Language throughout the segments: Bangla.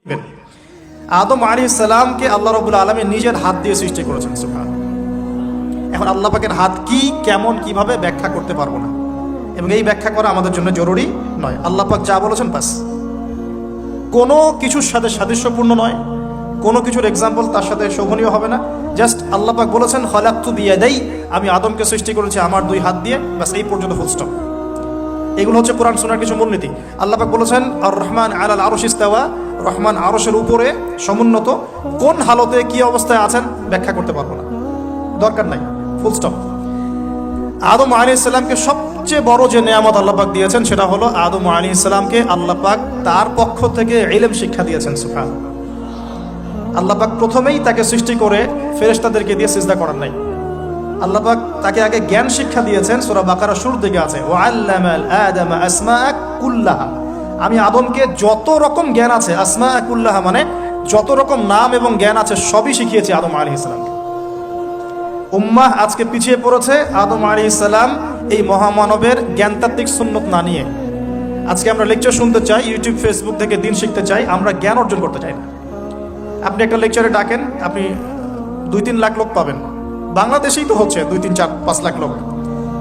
আদম আলাইহিস সালামকে আল্লাহ রাব্বুল আলামিন নিজের হাত দিয়ে সৃষ্টি করেছেন। সুবহানাল্লাহ। এখন আল্লাহ পাকের হাত কি, কেমন, কিভাবে ব্যাখ্যা করতে পারবো না, এবং এই ব্যাখ্যা করা আমাদের জন্য জরুরি নয়। আল্লাহ পাক যা বলেছেন বাস, কোনো কিছুর সাথে সাদৃশ্যপূর্ণ নয়, কোনো কিছুর এক্সাম্পল তার সাথে শোভনীয় হবে না। জাস্ট আল্লাহ পাক বলেছেন খালাকতু বিয়াদাই, আমি আদমকে সৃষ্টি করেছি আমার দুই হাত দিয়ে, বাস এই পর্যন্ত ফুল স্টপ। এগুলো হচ্ছে কোরআন সুন্নাহর কিছু মূলনীতি। আল্লাহ পাক বলেছেন আর রহমান আলাল আরশ ইস্তাওয়া, রহমান আরশের উপরে সমুন্নত। কোন হালতে কি অবস্থায় আছেন ব্যাখ্যা করতে পারবো না, দরকার নাই, ফুল স্টপ। আদম আলাইহিস সালামকে সবচেয়ে বড় যে নেয়ামত আল্লাহ পাক দিয়েছেন সেটা হলো আদম আলাইহিস সালামকে আল্লাহ পাক তার পক্ষ থেকে ইলম শিক্ষা দিয়েছেন। সুবহানাল্লাহ। আল্লাহ পাক প্রথমেই তাকে সৃষ্টি করে ফেরেশতাদেরকে দিয়ে সিজদা করার নাই। আল্লাহ পাক তাকে আগে জ্ঞান শিক্ষা দিয়েছেন। সূরা বাকারা শুরুর দিকে আছে ওয়াল্লামাল আদামা আসমাআ কুল্লাহা, আমি আদমকে যত রকম জ্ঞান আছে, আসমাআ কুল্লাহা মানে যত রকম নাম এবং জ্ঞান আছে সবই শিখিয়েছি আদম আলাইহিস সালামকে। উম্মাহ আজকে পিছিয়ে পড়েছে আদম আলাইহিস সালাম এই মহামানবের জ্ঞানতাত্ত্বিক সুন্নত না নিয়ে। আজকে আমরা লেকচার শুনতে চাই, ইউটিউব ফেসবুক থেকে দিন শিখতে চাই, আমরা জ্ঞান অর্জন করতে চাই না। আপনি একটা লেকচারে ডাকেন, আপনি 2-3 লাখ লোক পাবেন, বাংলাদেশেই তো হচ্ছে 2-3-4-5 লাখ লোক,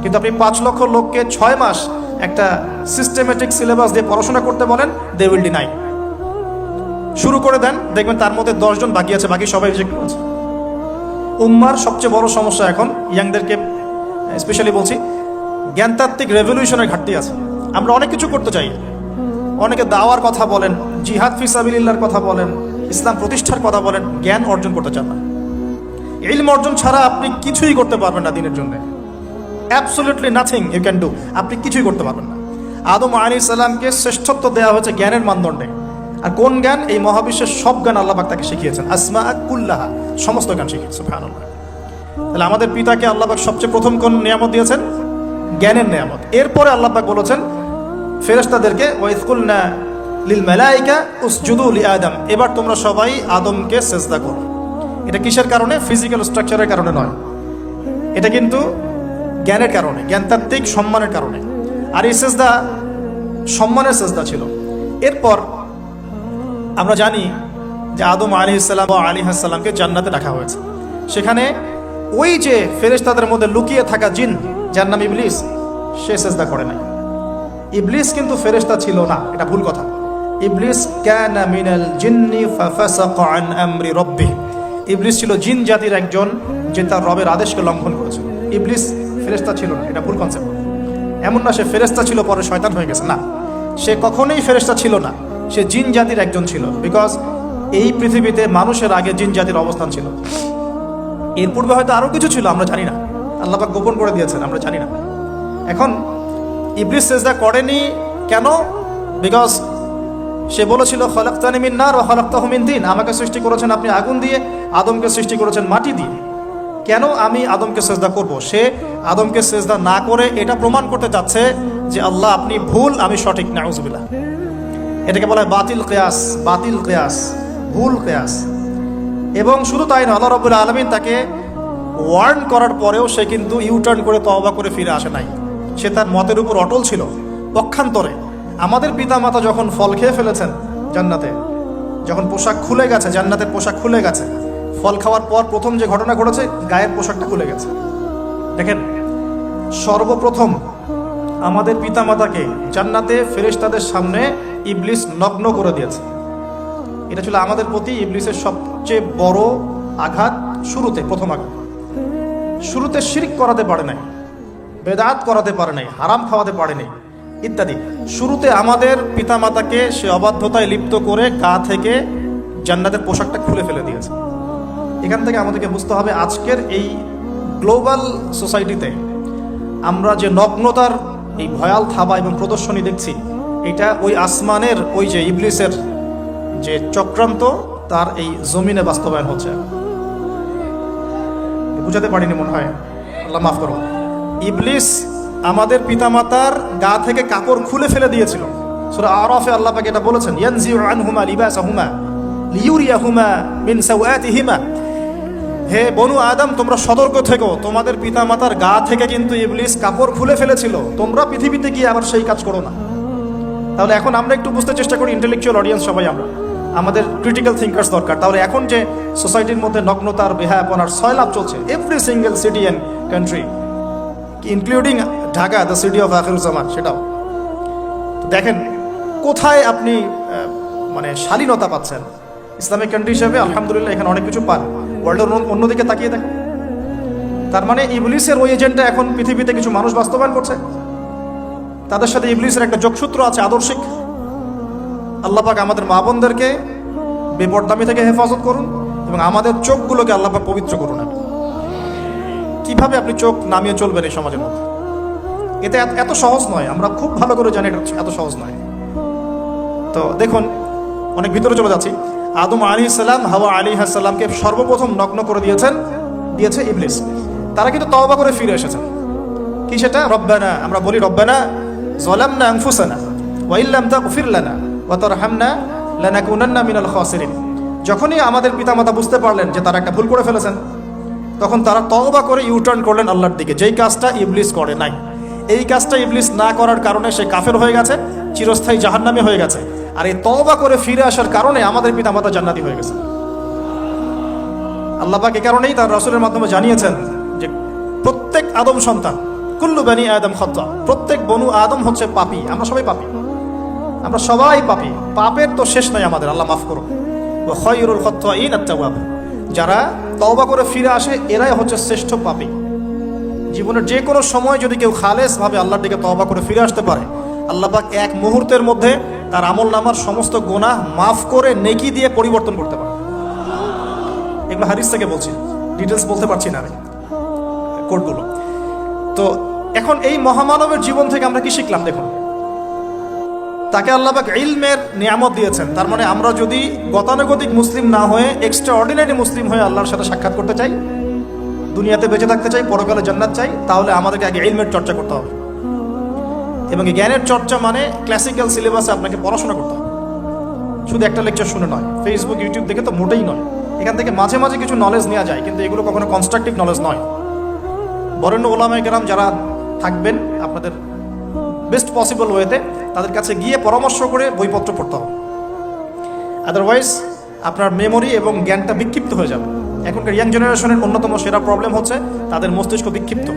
কিন্তু আপনি 5 লক্ষ লোককে 6 মাস একটা সিস্টেমেটিক সিলেবাস দিয়ে পড়াশোনা করতে বলেন, দে উইল ডিনাই। শুরু করে দেন, দেখবেন তার মধ্যে 10 জন বাকি আছে, বাকি সবাই রিজেক্ট করেছে। উম্মার সবচেয়ে বড় সমস্যা এখন, ইয়াংদেরকে স্পেশালি বলছি, জ্ঞানতাত্ত্বিক রেভলিউশনের ঘাটতি আছে। আমরা অনেক কিছু করতে চাই, অনেকে দাওয়ার কথা বলেন, জিহাদ ফি সাবিলিল্লাহর কথা বলেন, ইসলাম প্রতিষ্ঠার কথা বলেন, জ্ঞান অর্জন করতে চান না। ইলম অর্জন ছাড়া আপনি কিছুই করতে পারবেন না দিনের জন্য। Absolutely nothing you can do, আপনি কিছুই করতে পারবেন না। আদম আলাইহিস সালামকে শ্রেষ্ঠত্ব দেওয়া হয়েছে জ্ঞানের মানদণ্ডে। আর কোন জ্ঞান? এই মহাবিশ্বের সব জ্ঞান আল্লাহ পাক তাকে শিখিয়েছেন, আসমাআ কুল্লাহা, সমস্ত জ্ঞান শিখিয়েছেন। সুবহানাল্লাহ। তাহলে আমাদের পিতাকে আল্লাহ পাক সবচেয়ে প্রথম কোন নিয়ামত দিয়েছেন? জ্ঞানের নিয়ামত। এরপরে আল্লাহ পাক বলেছেন ফেরেশতাদেরকে ওয়াইজ কুলনা লিল মালাইকা উসজুদু লিআদম, এবার তোমরা সবাই আদমকে সিজদা করো। এটা কিসের কারণে? ফিজিক্যাল স্ট্রাকচারের কারণে নয়, এটা কিন্তু জ্ঞানের কারণে, জ্ঞানতাত্ত্বিক সম্মানের কারণে। আর এই সিজদা সম্মানের সিজদা ছিল। এরপর আমরা জানি যে আদম আলাইহিস সালাম ও আলাইহিস সালামকে জান্নাতে রাখা হয়েছে। সেখানে ওই যে ফেরেশতাদের মধ্যে লুকিয়ে থাকা জিন, যার নাম ইবলিস, সে সিজদা করে নাই। ইবলিস কিন্তু ফেরেশতা ছিল না, এটা ভুল কথা। ইবলিস কানা মিনাল জিন্নি ফাফাসাকা আন আমরি রাব্বিহি, ইবলিস ছিল জিন জাতির একজন যে তার রবের আদেশকে লঙ্ঘন করেছিল। ইবলিস ফেরেশতা ছিল না, এটা ভুল কনসেপ্ট। এমন না সে ফেরেশতা ছিল পরে শয়তান হয়ে গেছে, না, সে কখনোই ফেরেশতা ছিল না, সে জিন জাতির একজন ছিল। বিকজ এই পৃথিবীতে মানুষের আগে জিন জাতির অবস্থান ছিল, এর পূর্বে হয়তো আরো কিছু ছিল, আমরা জানি না, আল্লাহ পাক গোপন করে দিয়েছেন, আমরা জানি না। এখন ইবলিস সিজদা করেনি কেন? বিকজ সে বলেছিল খলাকতানি মিন নার ওয়া খলাকতাহু মিন তিন, আমাকে সৃষ্টি করেছেন আপনি আগুন দিয়ে, আদমকে সৃষ্টি করেছেন মাটি দিয়ে, কেন আমি আদমকে সিজদা করব? সে আদমকে সিজদা না করে এটা প্রমাণ করতে চাচ্ছে যে আল্লাহ আপনি ভুল, আমি সঠিক। নাউজুবিল্লাহ। এটাকে বলা হয় বাতিল কিয়াস, বাতিল কিয়াস, ভুল কিয়াস। এবং শুধু তাই না, আল্লাহ রাব্বুল আলামিন তাকে ওয়ার্ন করার পরেও সে কিন্তু ইউটার্ন করে তওবা করে ফিরে আসে নাই। সে তার মতের উপর অটল ছিল। পক্ষান্তরে আমাদের পিতামাতা যখন ফল খেয়ে ফেলেছেন জান্নাতে, যখন পোশাক খুলে গেছে, জান্নাতের পোশাক খুলে গেছে, ফল খাওয়ার পর প্রথম যে ঘটনা ঘটেছে, গায়ের পোশাকটা খুলে গেছে। দেখেন, সর্বপ্রথম আমাদের পিতামাতাকে জান্নাতে ফেরেশতাদের সামনে ইবলিস নগ্ন করে দিয়েছে। এটা ছিল আমাদের প্রতি ইবলিসের সবচেয়ে বড় আঘাত। শুরুতে, প্রথম আঘাত, শুরুতে শিরক করাতে পারে নাই, বেদাত করাতে পারে নাই, হারাম খাওয়াতে পারে নাই ইত্যাদি। শুরুতে আমাদের পিতামাতাকে সে অবাধ্যতায় লিপ্ত করে গা থেকে জান্নাতের পোশাকটা খুলে ফেলে দিয়েছে। এখান থেকে আমাদেরকে বুঝতে হবে আজকের এই গ্লোবাল সোসাইটিতে আমরা যে নগ্নতার এই ভয়াল থাবা এবং প্রদর্শনী দেখছি, এটা ওই আসমানের ওই যে ইবলিসের যে চক্রান্ত, তার এই জমিনে বাস্তবায়ন হচ্ছে। বুঝাতে পারিনি মনে হয়, আল্লাহ মাফ করো। ইবলিস আমাদের পিতামাতার গা থেকে কাপড় খুলে ফেলে দিয়েছিল। সূরা আরাফে আল্লাহ পাক এটা বলেছেন, ইয়ানজিউ আনহুমা লিবাসাহুমা লিইউরিয়াহুমা মিন সাওয়াতিহিমা, হে বনু আদম তোমরা সতর্ক থেকো, তোমাদের পিতামাতার গা থেকে কিন্তু ইবলিস কাপড় খুলে ফেলেছিল, তোমরা পৃথিবীতে গিয়ে আবার সেই কাজ করো না। তাহলে এখন আমরা একটু বুঝতে চেষ্টা করি, ইন্টেলেকচুয়াল অডিয়েন্স সবাই আমরা, আমাদের ক্রিটিক্যাল থিঙ্কার্স দরকার। তাহলে এখন যে সোসাইটির মধ্যে নগ্নতার বেহায়াপনার সয়লাভ চলছে, every single city and country including Dhaka, the city of Akhiruzzaman, সেটাও তো দেখেন কোথায় আপনি মানে শালীনতা পাচ্ছেন। ইসলামিক কান্ট্রি হিসেবে আলহামদুলিল্লাহ এখানে অনেক কিছু পান। ওয়ার্ল্ডের অন্যদিকে তাকিয়ে দেখেন, তার মানে ইবলিসের ওই এজেন্টটা এখন পৃথিবীতে কিছু মানুষ বাস্তবায়ন করছে। তাদের সাথে ইবলিসের একটা যোগসূত্র আছে আদর্শিক। আল্লাহ পাক আমাদের মা বোনদেরকে বেপরদামি থেকে হেফাজত করুন এবং আমাদের চোখগুলোকে আল্লাহ পাক পবিত্র করুন। কিভাবে আপনি চোখ নামিয়ে চলবেন এই সমাজের মধ্যে, এটা এত সহজ নয়। আমরা খুব ভালো করে জানি এটা এত সহজ নয়। তো দেখুন, অনেক ভিতরে চলে যাচ্ছি। আদম আলাইহিস সালাম হাওয়া আলাইহিস সালামকে সর্বপ্রথম নগ্ন করে দিয়েছে ইবলিস। তারা কিন্তু তওবা করে ফিরে এসেছেন। কি সেটা? রব্বানা, আমরা বলি রব্বানা যালামনা আনফুসানা ওয়া ইল্লাম তাগফির লানা ওয়া তারহামনা লানাকুনান্না মিনাল খাসিরিন। যখনই আমাদের পিতামাতা বুঝতে পারলেন যে তারা একটা ভুল করে ফেলেছেন, তখন তারা তওবা করে ইউটার্ন করলেন আল্লাহর দিকে, যেই কাজটা ইবলিস করে নাই। এই কাজটা ইবলিস না করার কারণে সে কাফের হয়ে গেছে, চিরস্থায়ী জাহান্নামী হয়ে গেছে। আর এই তওবা করে ফিরে আসার কারণে আমাদের পিতামাতা জান্নাতি হয়ে গেছে। আল্লাহ পাক এই কারণেই তার রাসূলের মাধ্যমে জানিয়েছেন যে প্রত্যেক আদম সন্তান, কুল্লু বানি আদম খাত্তা, প্রত্যেক বনু আদম হচ্ছে পাপী। আমরা সবাই পাপী, আমরা সবাই পাপী। পাপের তো শেষ নাই আমাদের, আল্লাহ মাফ করুন। ওয়া খায়রুল খাত্তাইন আত-তাওয়াব, যারা তওবা করে ফিরে আসে এরাই হচ্ছে শ্রেষ্ঠ পাপী। জীবনের যে কোনো সময় যদি কেউ খালেস ভাবে আল্লাহর দিকে তওবা করে ফিরে আসতে পারে, আল্লাহ পাক এক মুহূর্তের মধ্যে তার আমলনামার সমস্ত গুনাহ মাফ করে নেকি দিয়ে পরিবর্তন করতে পারে। এগুলো হাদিস থেকে বলছি, ডিটেলস বলতে পারছি না আমি, কোডগুলো। তো এখন এই মহামানবের জীবন থেকে আমরা কি শিখলাম? দেখুন, তাকে আল্লাহ পাক ইলমের নিয়ামত দিয়েছেন। তার মানে আমরা যদি গতানুগতিক মুসলিম না হয়ে এক্সট্রা অর্ডিনারি মুসলিম হয়ে আল্লাহর সাথে সাক্ষাৎ করতে চাই, দুনিয়াতে বেঁচে থাকতে চাই, পরকালে জান্নাত চাই, তাহলে আমাদেরকে আগে ইলমের চর্চা করতে হবে। এবং এই জ্ঞানের চর্চা মানে ক্লাসিক্যাল সিলেবাসে আপনাকে পড়াশোনা করতে হবে। শুধু একটা লেকচার শুনে নয়, ফেসবুক ইউটিউব দেখে তো মোটেই নয়। এখান থেকে মাঝে মাঝে কিছু নলেজ নেওয়া যায়, কিন্তু এগুলো কখনো কনস্ট্রাকটিভ নলেজ নয়। বরেণ্য ওলামায়ে কেরাম যারা থাকবেন আপনাদের বেস্ট পসিবল ওয়েতে, তাদের কাছে গিয়ে পরামর্শ করে বইপত্র পড়তে হবে। আদারওয়াইজ আপনার মেমোরি এবং জ্ঞানটা বিক্ষিপ্ত হয়ে যাবে। এখনকার ইয়াং জেনারেশনের অন্যতম সেরা প্রবলেম হচ্ছে তাদের মস্তিষ্ক বিক্ষিপ্ত।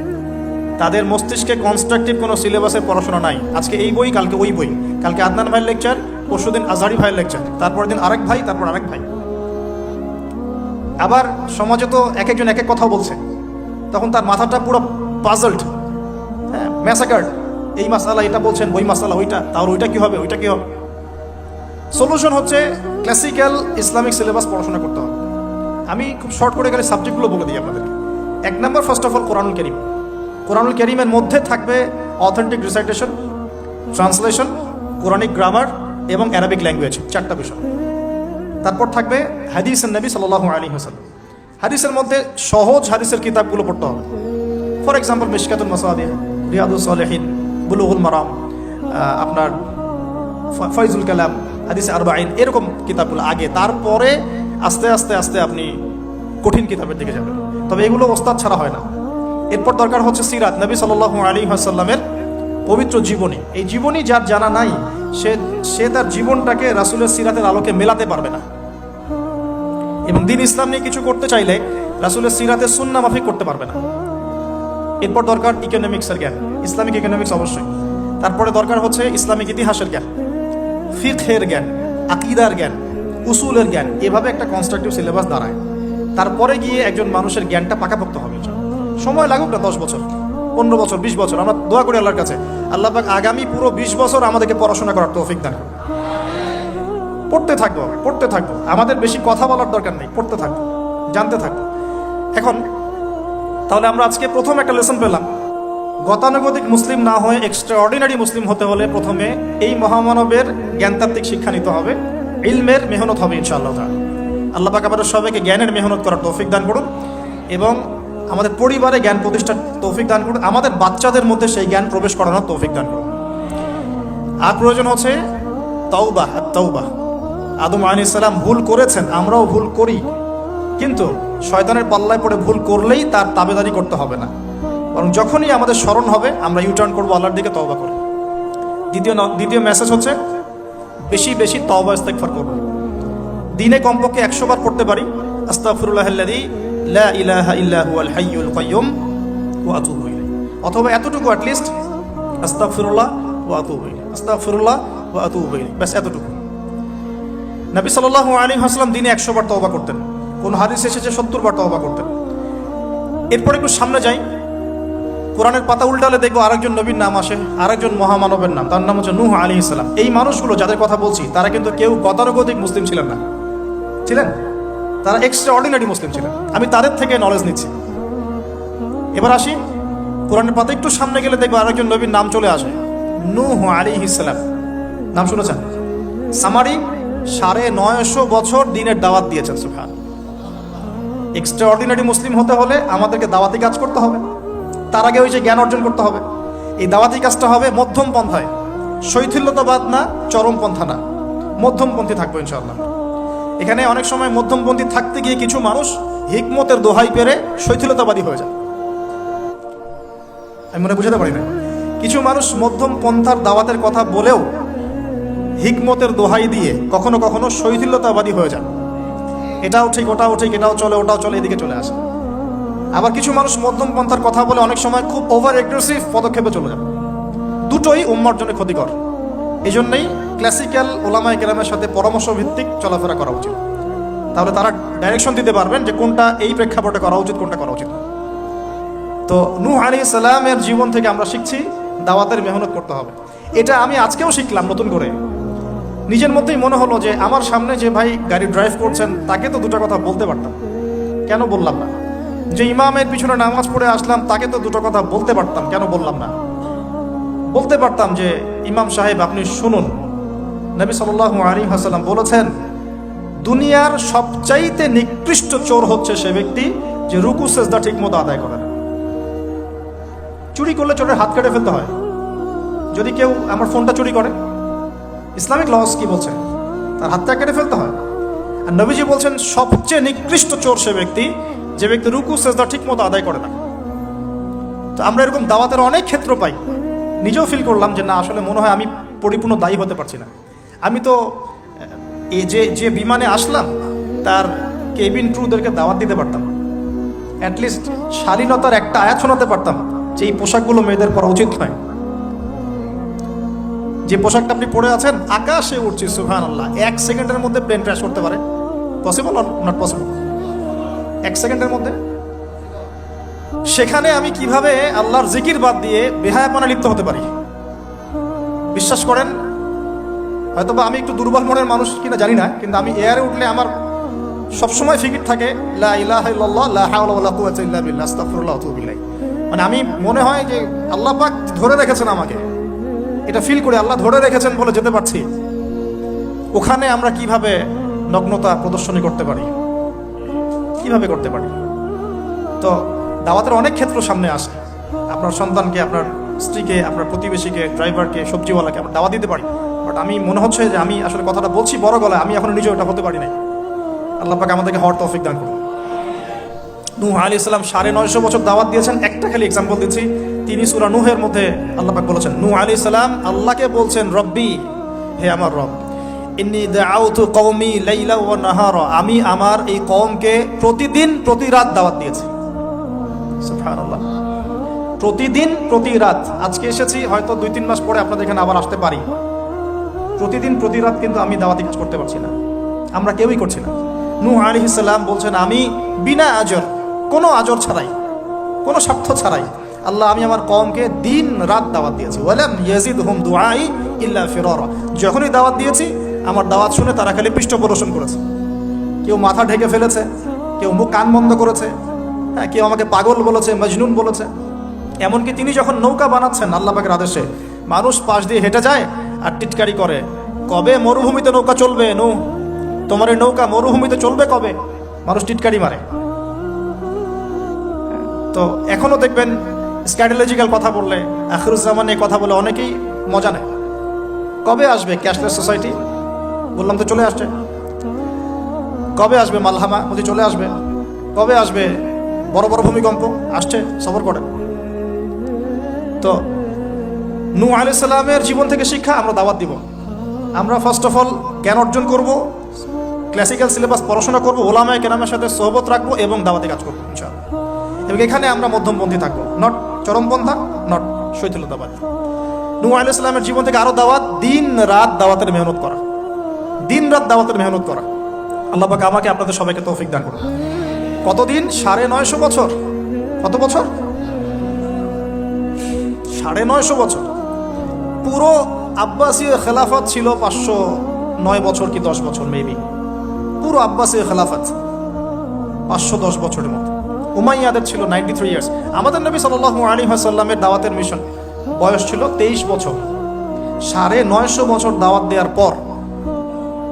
তাদের মস্তিষ্কে কনস্ট্রাকটিভ কোনো সিলেবাসের পড়াশোনা নাই। আজকে এই বই, কালকে ওই বই, কালকে আদনান ভাইয়ের লেকচার, পরশুদিন আজহারি ভাইয়ের লেকচার, তারপরের দিন আরেক ভাই, তারপর আরেক ভাই। আবার সমাজে তো এক একজন এক এক কথা বলছে, তখন তার মাথাটা পুরো পাজলড, হ্যাঁ, ম্যাসাকার্ড। এই মাসালা এটা বলছেন, ওই মাসালা ওইটা, তাহলে ওইটা কি হবে, ওইটা কি হবে? সলিউশন হচ্ছে ক্লাসিক্যাল ইসলামিক সিলেবাস পড়াশোনা করতে হবে। আমি খুব শর্ট করে গেলে সাবজেক্টগুলো বলে দিই আপনাদেরকে। 1 নম্বর, ফার্স্ট অফ অল কোরআনুল কারীম। কোরআনুল কারীমের মধ্যে থাকবে authentic recitation, translation, Quranic grammar এবং অ্যারাবিক ল্যাঙ্গুয়েজ, 4টা বিষয়। তারপর থাকবে হাদিসের নবী সাল্লাল্লাহু আলাইহি ওয়াসাল্লাম। হাদিসের মধ্যে সহজ হাদিসের কিতাবগুলো পড়তে হবে। ফর এক্সাম্পল মিশকাতুল মাসাবিহ, রিয়াদুস সালিহিন, বুলুগুল মারাম, আপনার ফয়জুল কালাম, হাদিসে আরবাঈন, এরকম কিতাবগুলো আগে। তারপরে আস্তে আস্তে আস্তে আপনি কঠিন কিতাবের দিকে যাবেন। তবে এগুলো ওস্তাদ ছাড়া হয় না। এরপর দরকার হচ্ছে সিরাত, নবী সাল্লাল্লাহু আলাইহি ওয়াসাল্লামের পবিত্র জীবনী। এই জীবনী যার জানা নাই, সে তার জীবনটাকে রাসূলের সিরাতের আলোকে মেলাতে পারবে না। এবং দ্বীন ইসলাম নিয়ে কিছু করতে চাইলে রাসূলের সিরাতের সুন্নাহ মাফিক করতে পারবে না। এরপর দরকার ইকোনমিক্সের জ্ঞান, ইসলামিক ইকোনমিক্স অবশ্যই। তারপরে দরকার হচ্ছে ইসলামিক ইতিহাসের জ্ঞান, ফিকহের জ্ঞান, আকীদার জ্ঞান, উসুলের জ্ঞান। এভাবে একটা কনস্ট্রাকটিভ সিলেবাস দাঁড়ায়। তারপরে গিয়ে একজন মানুষের জ্ঞানটা পাকাপোক্ত হবে। সময় লাগুক না, 10 বছর, 15 বছর, 20 বছর। আমরা দোয়া করি আল্লাহর কাছে, আল্লাহ পাক আগামী পুরো 20 বছর আমাদেরকে পড়াশোনা করার তৌফিক দান করুন। পড়তে থাকবো। আমাদের বেশি কথা বলার দরকার নেই, পড়তে থাকবো, জানতে থাকবো। এখন তাহলে আমরা আজকে প্রথম একটা লেসন পেলাম। গতানুগতিক মুসলিম না হয়ে এক্সট্রা অর্ডিনারি মুসলিম হতে হলে প্রথমে এই মহামানবের জ্ঞানতাত্ত্বিক শিক্ষা নিতে হবে, ইলমের মেহনত হবে ইনশাআল্লাহ তাআলা। আল্লাহ পাক আমাদের সবাইকে জ্ঞানের মেহনত করার তৌফিক দান করুন এবং আমাদের পরিবারে জ্ঞান প্রতিষ্ঠার তৌফিক দান করুন। আমাদের বাচ্চাদের মধ্যে সেই জ্ঞান প্রবেশ করানোর তৌফিক দান করুন। আর প্রয়োজন হচ্ছে তাওবা। আদম আলাইহিস সালাম ভুল করেছেন, আমরাও ভুল করি, কিন্তু শয়তানের পাল্লায় পড়ে ভুল করলেই তার তাবেদারি করতে হবে না, বরং যখনই আমাদের স্মরণ হবে আমরা ইউটার্ন করবো আল্লাহর দিকে, তওবা করে। দ্বিতীয় মেসেজ হচ্ছে বেশি বেশি তওবা ইস্তেগফার করব। দিনে কমপক্ষে 100 বার পড়তে পারি আস্তাগফিরুল্লাহাল্লাযী লা ইলাহা ইল্লা হুয়াল হাইয়ুল কাইয়্যুম ওয়া আতুবু ইলাইহি, অথবা এতটুকু অ্যাটলিস্ট আস্তাগফিরুল্লাহ ওয়া আতুবু ইলাইহি, আস্তাগফিরুল্লাহ ওয়া আতুবু ইলাইহি, ব্যাস এতটুকু। নবী সাল্লাল্লাহু আলাইহি ওয়াসাল্লাম দিনে 100 বার তওবা করতেন, কোন হাদিসে এসেছে 70 বার তওবা করতেন। এরপর একটু সামনে যাই, কোরআনের পাতা উল্টালে দেখবো আরেকজন নবীর নাম আসে, আরেকজন মহামানবের নাম, তার নাম হচ্ছে নূহ আলাইহিস সালাম। এই মানুষগুলো যাদের কথা বলছি তারা কিন্তু কেউ গতানুগতিক মুসলিম ছিলেন না, ছিলেন তারা এক্সট্রা অর্ডিনারি মুসলিম ছিলেন। আমি তাদের থেকে নলেজ নিচ্ছি। এবার আসি, কোরআনের পাতা একটু সামনে গেলে দেখবো আরেকজন নবীর নাম চলে আসে, নূহ আলাইহিস সালাম। নাম শুনেছেন? সামারি 950 বছর দিনের দাওয়াত দিয়েছেন। সুবহান। এক্সট্রা অর্ডিনারি মুসলিম হতে হলে আমাদেরকে দাওয়াতি কাজ করতে হবে, তার আগে ওই যে জ্ঞান অর্জন করতে হবে। এই দাওয়াতি কাজটা হবে মধ্যম পন্থায়, শৈথিল্যতাবাদ না, চরমপন্থা না, মধ্যমপন্থী থাকবো ইনশাআল্লাহ। এখানে অনেক সময় মধ্যমপন্থী থাকতে গিয়ে কিছু মানুষ হিকমতের দোহাই পেরে শৈথিলতাবাদী হয়ে যায়। আমি মনে বুঝাতে পারি না, কিছু মানুষ মধ্যম পন্থার দাওয়াতের কথা বলেও হিকমতের দোহাই দিয়ে কখনো কখনো শৈথিল্যতাবাদী হয়ে যান। এটাও ঠিক, ওটাও ঠিক, এটাও চলে, ওটাও চলে, এদিকে চলে আসে। আবার কিছু মানুষ মধ্যম পন্থার কথা বলে অনেক সময় খুব ওভার এগ্রেসিভ পদক্ষেপে চলে যান। দুটোই উম্মার জন্য ক্ষতিকর। এই জন্যই ক্লাসিক্যাল ওলামায়ে কেরামের সাথে পরামর্শ ভিত্তিক চলাফেরা করা উচিত। তাহলে তারা ডাইরেকশন দিতে পারবেন যে কোনটা এই প্রেক্ষাপটে করা উচিত, কোনটা করা উচিত। তো নূহ আলাইহিস সালামের জীবন থেকে আমরা শিখছি দাওয়াতের মেহনত করতে হবে। এটা আমি আজকেও শিখলাম নতুন করে। নিজের মধ্যেই মনে হলো যে আমার সামনে যে ভাই গাড়ি ড্রাইভ করছেন তাকে তো দুটো কথা বলতে পারতাম, কেন বললাম না? যে ইমামের পিছনে নামাজ পড়ে আসলাম তাকে তো দুটো কথা বলতে পারতাম, কেন বললাম না? বলতে পারতাম যে ইমাম সাহেব আপনি শুনুন, নবী সাল্লাল্লাহু আলাইহি ওয়াসাল্লাম বলেছেন দুনিয়ার সবচাইতে নিকৃষ্ট চোর হচ্ছে সে ব্যক্তি যে রুকু সেজদা ঠিকমতো আদায় করে না। চুরি করলে চোরের হাত কেটে ফেলতে হয়। যদি কেউ আমার ফোনটা চুরি করে, ইসলামিক লস কি বলছে? তার হাতটা কেটে ফেলতে হয়। আর নবীজি বলছেন সবচেয়ে নিকৃষ্ট চোর সে ব্যক্তি যে ব্যক্তি রুকু সেজদা ঠিক মতো আদায় করে না। তো আমরা এরকম দাওয়াতের অনেক ক্ষেত্র পাই। নিজেও ফিল করলাম যে না, আসলে মনে হয় আমি পরিপূর্ণ দায়ী হতে পারছি না। আমি তো যে বিমানে আসলাম তার কেবিন ক্রুদেরকে দাওয়াত দিতে পারতাম, অ্যাটলিস্ট শালীনতার একটা আয়াত শোনাতে পারতাম যে এই পোশাকগুলো মেয়েদের পরা উচিত নয়। যে পোশাকটা আপনি পরে আছেন আকাশে উঠছে, সুবহানাল্লাহ, 1 সেকেন্ডের মধ্যে প্লেন ক্র্যাশ করতে পারে। Possible or not possible? 1 সেকেন্ডের মধ্যে। সেখানে আমি কিভাবে আল্লাহর জিকির বাদ দিয়ে বেহায়াপনা লিপ্ত হতে পারি? বিশ্বাস করেন, হয়তোবা আমি একটু দুর্বল মনের মানুষ কিনা জানি না, কিন্তু আমি এয়ারে উঠলে আমার সবসময় ফিকির থাকে লা ইলাহা ইল্লাল্লাহ লা হাওলা ওয়ালা কুওয়াতা ইল্লা বিল্লাহ আস্তাগফিরুল্লাহ ওয়া আতুবু ইলাইহি। মানে আমি মনে হয় যে আল্লাহ পাক ধরে রেখেছেন আমাকে, এটা ফিল করে আল্লাহ ধরে রেখেছেন বলে যেতে পারছি। ওখানে আমরা কিভাবে নগ্নতা প্রদর্শনী করতে পারি, কিভাবে করতে পারি? তো দাওয়াতের অনেক ক্ষেত্র সামনে আসে। আপনার সন্তানকে, আপনার স্ত্রীকে, আপনার প্রতিবেশীকে, ড্রাইভারকে, সবজিওয়ালাকে আমরা দাওয়াত দিতে পারি। বাট আমি মনে হচ্ছে যে আমি আসলে কথাটা বলছি বড় গলায়, আমি এখন নিজেও এটা হতে পারি নাই। আল্লাহ পাক আমাদেরকে হওয়ার তৌফিক দান করুন। নূহ আলাইহিস সালাম 950 বছর দাওয়াত দিয়েছেন। একটা খালি এক্সাম্পল দিচ্ছি, তিনি সূরা নূহের মধ্যে আল্লাহ পাক বলেছেন, নূহ আলাইহিস সালাম আল্লাহকে বলছেন রব্বি, হে আমার রব, ইন্নী দাআউতু কওমি লাইলা ওয়া নাহারা, আমি আমার এই কওমকে প্রতিদিন প্রতি রাত দাওয়াত দিয়েছি। সুবহানাল্লাহ, প্রতিদিন প্রতি রাত। আজকে এসেছি, হয়তো 2-3 মাস পরে আপনাদের এখানে আবার আসতে পারি। প্রতিদিন প্রতি রাত কিন্তু আমি দাওয়াতি কাজ করতে পারছি না, আমরা কেউই করছি না। নূহ আলাইহিস সালাম বলছেন আমি বিনা আজর, কোনো আজর ছাড়াই, কোনো স্বার্থ ছাড়াই, আল্লাহ আমি আমার কওমকে দিন রাত দাওয়াত দিয়েছি। ওয়ালাম ইয়াজিদহুম দুআই ইল্লা ফিরারা, যখনই দাওয়াত দিয়েছি আমার দাওয়াত শুনে তারা খালি পৃষ্ঠ প্রদর্শন করেছে। কেউ মাথা ঢেকে ফেলেছে, কেউ মুখ কান বন্ধ করেছে, হ্যাঁ, কেউ আমাকে পাগল বলেছে, মজনুন বলেছে। এমনকি তিনি যখন নৌকা বানাচ্ছেন আল্লাহ পাকের আদেশে, মানুষ পাশ দিয়ে হেঁটে যায় আর টিটকারি করে, কবে মরুভূমিতে নৌকা চলবে? নূহ, তোমার এই নৌকা মরুভূমিতে চলবে কবে? মানুষ টিটকারি মারে। তো এখনো দেখবেন স্ক্যান্ডালজিক্যাল কথা বললে, আখিরুজ্জামান এই কথা বলে অনেকেই মজা নেয়। কবে আসবে ক্যাশলেস সোসাইটি? বললাম তো চলে আসছে। কবে আসবে মালহামা? বলছি চলে আসবে। কবে আসবে বড় বড় ভূমিকম্প? আসছে, সবর করেন। তো নূহ আলাইহিস সালামের জীবন থেকে শিক্ষা আমরা দাওয়াত দিব। আমরা ফার্স্ট অফ অল জ্ঞান অর্জন করব, ক্লাসিক্যাল সিলেবাস পড়াশোনা করবো, ওলামায়ে কেরামের সাথে সোহবত রাখবো এবং দাওয়াতি কাজ করবো ইনশাআল্লাহ। এবং এখানে আমরা মধ্যমপন্থী থাকবো, নট চরমপন্থা, নট শৈথিলতাবাদ। নূহ আলাইহিস সালামের জীবন থেকে আরো দাওয়াত, দিন রাত দাওয়াতের মেহনত করা, দিন রাত দাওয়াতের মেহনত করা। আল্লাহ পাক আমাকে আপনাদের সবাইকে তৌফিক দান করুন। কতদিন? 950 বছর। কত বছর? 950 বছর। পুরো আব্বাসীয় খেলাফত ছিল 509 বছর কি 10 বছর মেবি। পুরো আব্বাসীয় খেলাফত 510 বছরের মতো। উমাইয়াদের ছিল 93 ইয়ার্স। আমাদের নবী সাল্লাল্লাহু আলাইহি ওয়াসাল্লামের দাওয়াতের মিশন বয়স ছিল 23 বছর। 950 বছর দাওয়াত দেওয়ার পর